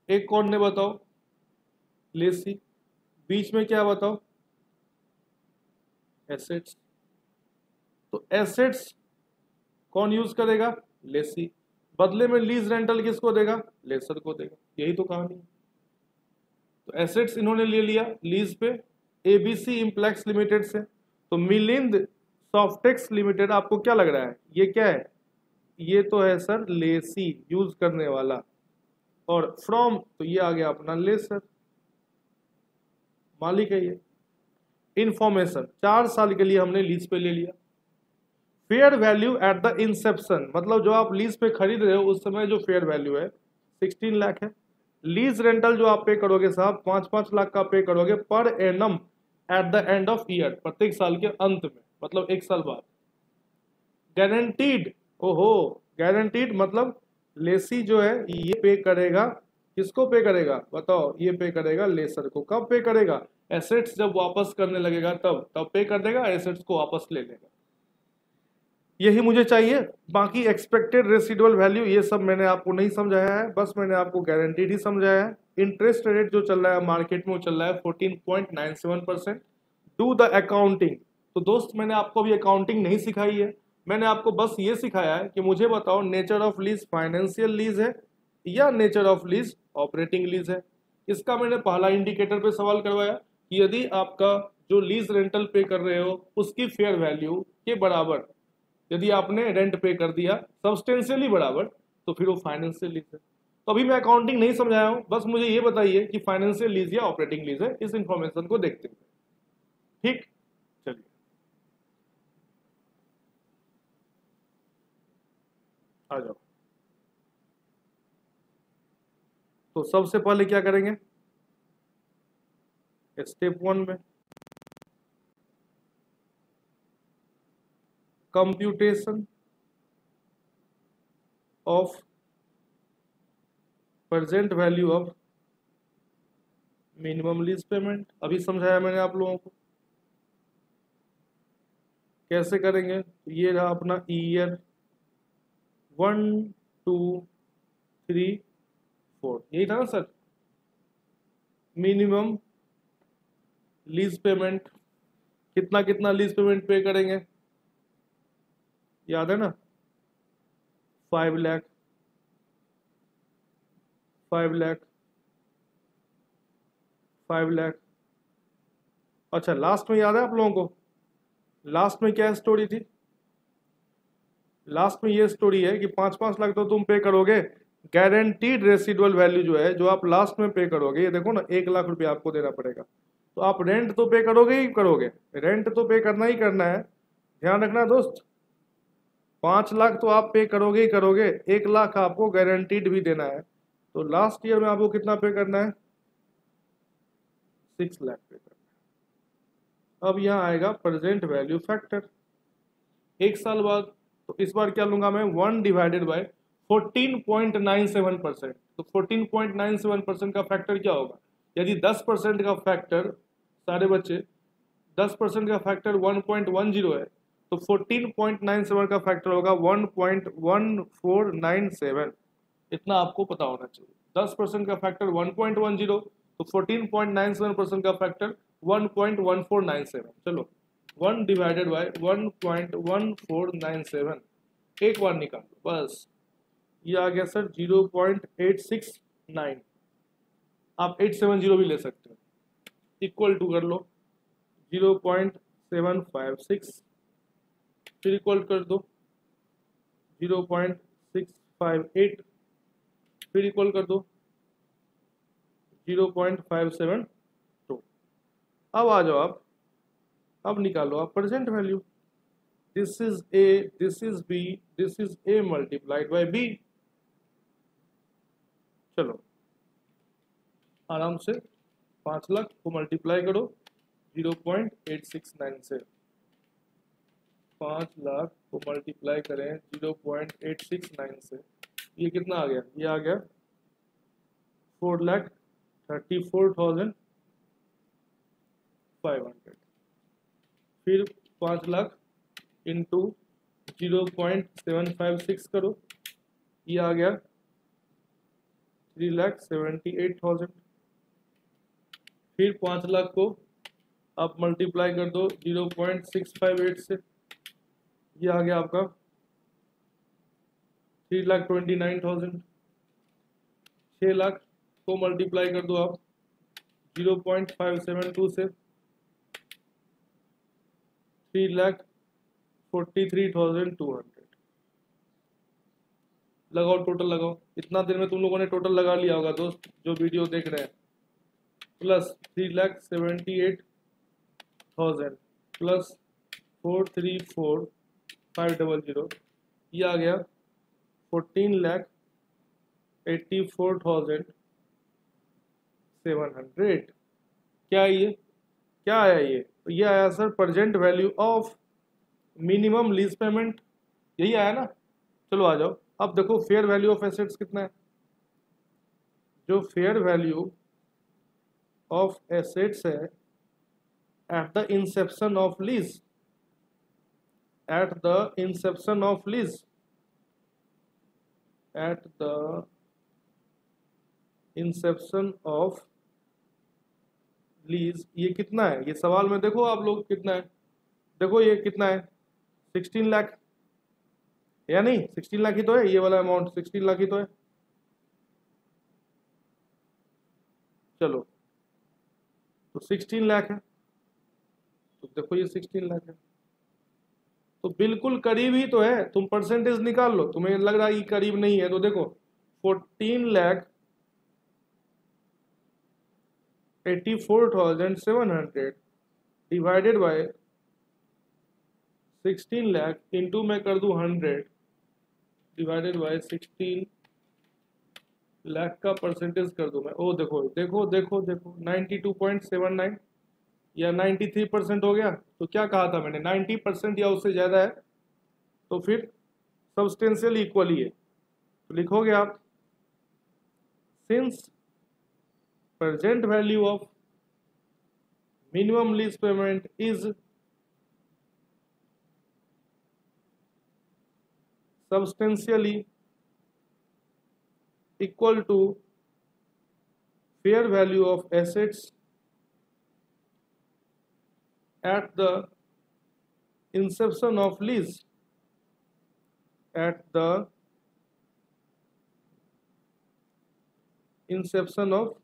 एक कौन ने बताओ लेसी, बीच में क्या बताओ एसेट्स। तो एसेट्स कौन यूज करेगा, लेसी, बदले में लीज रेंटल किसको देगा, लेसर को देगा, यही तो कहानी है। तो एसेट्स इन्होंने ले लिया लीज पे ABC इम्प्लेक्स लिमिटेड से, तो मिलिंद सॉफ्टेक्स लिमिटेड आपको क्या लग रहा है ये क्या है, ये तो है सर लेसी यूज करने वाला, और फ्रॉम तो ये आ गया अपना लेसर, मालिक है ये। इंफॉर्मेशन 4 साल के लिए हमने लीज पे ले लिया, fair value at the Inception, मतलब जो आप लीज पे खरीद रहे हो उस समय जो फेयर वैल्यू है 16 लाख है। लीज रेंटल जो आप पे करोगे साहब 5-5 लाख का पे करोगे per annum at the end of year, प्रत्येक साल के अंत में, मतलब एक साल बाद। गारंटीड, ओहो, गारंटीड मतलब लेसी जो है ये पे करेगा, किसको पे करेगा बताओ, ये पे करेगा लेसर को। कब पे करेगा, एसेट्स जब वापस करने लगेगा तब पे कर देगा, एसेट्स को वापस ले लेगा। यही मुझे चाहिए, बाकी एक्सपेक्टेड रेसिडुअल वैल्यू ये सब मैंने आपको नहीं समझाया है, बस मैंने आपको गारंटीड ही समझाया है। इंटरेस्ट रेट जो चल रहा है मार्केट में वो चल रहा है 14.97%। डू द अकाउंटिंग, तो दोस्त मैंने आपको अभी अकाउंटिंग नहीं सिखाई है, मैंने आपको बस ये सिखाया है कि मुझे बताओ nature of lease financial lease है या nature of lease operating lease है। इसका मैंने पहला इंडिकेटर पे सवाल करवाया कि यदि आपका जो लीज रेंटल पे कर रहे हो उसकी फेयर वैल्यू के बराबर यदि आपने रेंट पे कर दिया सब्सटेंशियली बराबर, तो फिर वो फाइनेंशियल लीज है। तो अभी मैं अकाउंटिंग नहीं समझाया हूं, बस मुझे ये बताइए कि फाइनेंशियल लीज या ऑपरेटिंग लीज है, इस इंफॉर्मेशन को देखते हुए। ठीक, चलिए आ जाओ। तो सबसे पहले क्या करेंगे, स्टेप 1 में computation of present value of minimum lease payment, अभी समझाया मैंने आप लोगों को कैसे करेंगे। तो ये रहा अपना ईयर 1 2 3 4, यही था ना सर। मिनिमम लीज पेमेंट कितना कितना लीज पेमेंट पे करेंगे, याद है ना, 5 लाख 5 लाख 5 लाख। अच्छा लास्ट में याद है आप लोगों को, लास्ट में क्या स्टोरी थी, लास्ट में ये स्टोरी है कि 5-5 लाख तो तुम पे करोगे, गारंटीड रेसिडुअल वैल्यू जो है जो आप लास्ट में पे करोगे, ये देखो ना 1 लाख रुपया आपको देना पड़ेगा। तो आप रेंट तो पे करोगे ही करोगे, रेंट तो पे करना ही करना है, ध्यान रखना दोस्त। 5 लाख तो आप पे करोगे ही करोगे, 1 लाख आपको गारंटीड भी देना है। तो लास्ट ईयर में आपको कितना पे करना है, 6 लाख पे करना है। अब यहाँ आएगा प्रेजेंट वैल्यू फैक्टर, एक साल बाद। तो इस बार क्या लूंगा मैं, 1 डिवाइडेड बाय 14.97%। तो 14.97% का फैक्टर क्या होगा, यदि 10% का फैक्टर, सारे बच्चे 10% का फैक्टर 1.10 है, तो 14.97 का फैक्टर होगा 1.1497। इतना आपको पता होना चाहिए, 10% का फैक्टर 1.10, तो 14.97% का फैक्टर 1.1497। चलो 1 डिवाइडेड बाय 1.1497, एक बार निकाल लो बस, ये आ गया सर 0.869। आप 870 भी ले सकते हो, इक्वल टू कर लो 0.756, फिर इक्वल कर दो 0.658, फिर इक्वल कर दो 0.572। अब आ जाओ आप, अब निकालो आप present value, this is A, this is B, this is A multiplied by B. चलो आराम से 5 लाख को मल्टीप्लाई करो 0.869 से, 5 लाख को मल्टीप्लाई करें 0.869 से, ये कितना आ गया, ये आ गया 4,34,500। फिर 5 लाख इंटू 0.756 करो, ये आ गया 3,78,000। फिर 5 लाख को आप मल्टीप्लाई कर दो 0.658 से, ये आ गया आपका 3,29,000। 6 लाख को मल्टीप्लाई कर दो आप 0.572 से, 3,43,200। लगाओ टोटल लगाओ, इतना देर में तुम लोगों ने टोटल लगा लिया होगा दोस्त जो वीडियो देख रहे हैं। प्लस 3,78,000 प्लस 434 500, ये आ गया 14,84,700। क्या है ये, क्या आया ये? तो ये आया sir present value of minimum lease payment, यही आया ना। चलो आ जाओ, अब देखो फेयर वैल्यू ऑफ एसेट्स कितना है। जो फेयर वैल्यू ऑफ एसेट्स है at the Inception of lease, at the inception of lease, at the inception of lease, ये कितना है? ये सवाल में देखो आप लोग कितना है, देखो ये कितना है 16 लाख, या नहीं 16 लाख ही तो है, ये वाला अमाउंट 16 लाख ही तो है। चलो तो 16 लाख है, तो देखो ये 16 लाख है, तो बिल्कुल करीब ही तो है। तुम परसेंटेज निकाल लो, तुम्हें लग रहा है कि करीब नहीं है, तो देखो 14,84,700 डिवाइडेड बाय 16 लाख इंटू मैं कर दूं 100 डिवाइडेड बाय 16 लाख का परसेंटेज कर दूं मैं। ओ देखो देखो देखो देखो 92.79 या 93% हो गया। तो क्या कहा था मैंने, 90% या उससे ज़्यादा है तो फिर सब्सटेंशियल इक्वल ही है। तो लिखोगे आप since present value of minimum lease payment is substantially equal to fair value of assets at the inception of lease, at the inception of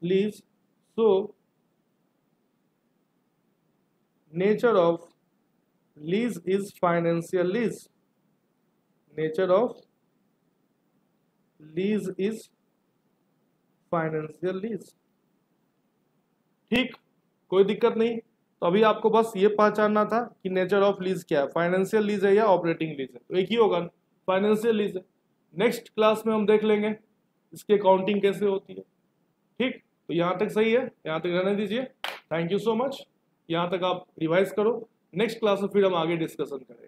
lease, so nature of lease is financial lease, nature of lease is financial lease। ठीक, कोई दिक्कत नहीं। तो अभी आपको बस ये पहचानना था कि नेचर ऑफ लीज क्या है, फाइनेंशियल लीज है या ऑपरेटिंग लीज है। तो एक ही होगा, फाइनेंशियल लीज है। नेक्स्ट क्लास में हम देख लेंगे इसकी अकाउंटिंग कैसे होती है। ठीक, तो यहाँ तक सही है, यहाँ तक रहने दीजिए। थैंक यू सो मच, यहाँ तक आप रिवाइज करो। नेक्स्ट क्लास में फिर हम आगे डिस्कशन करेंगे।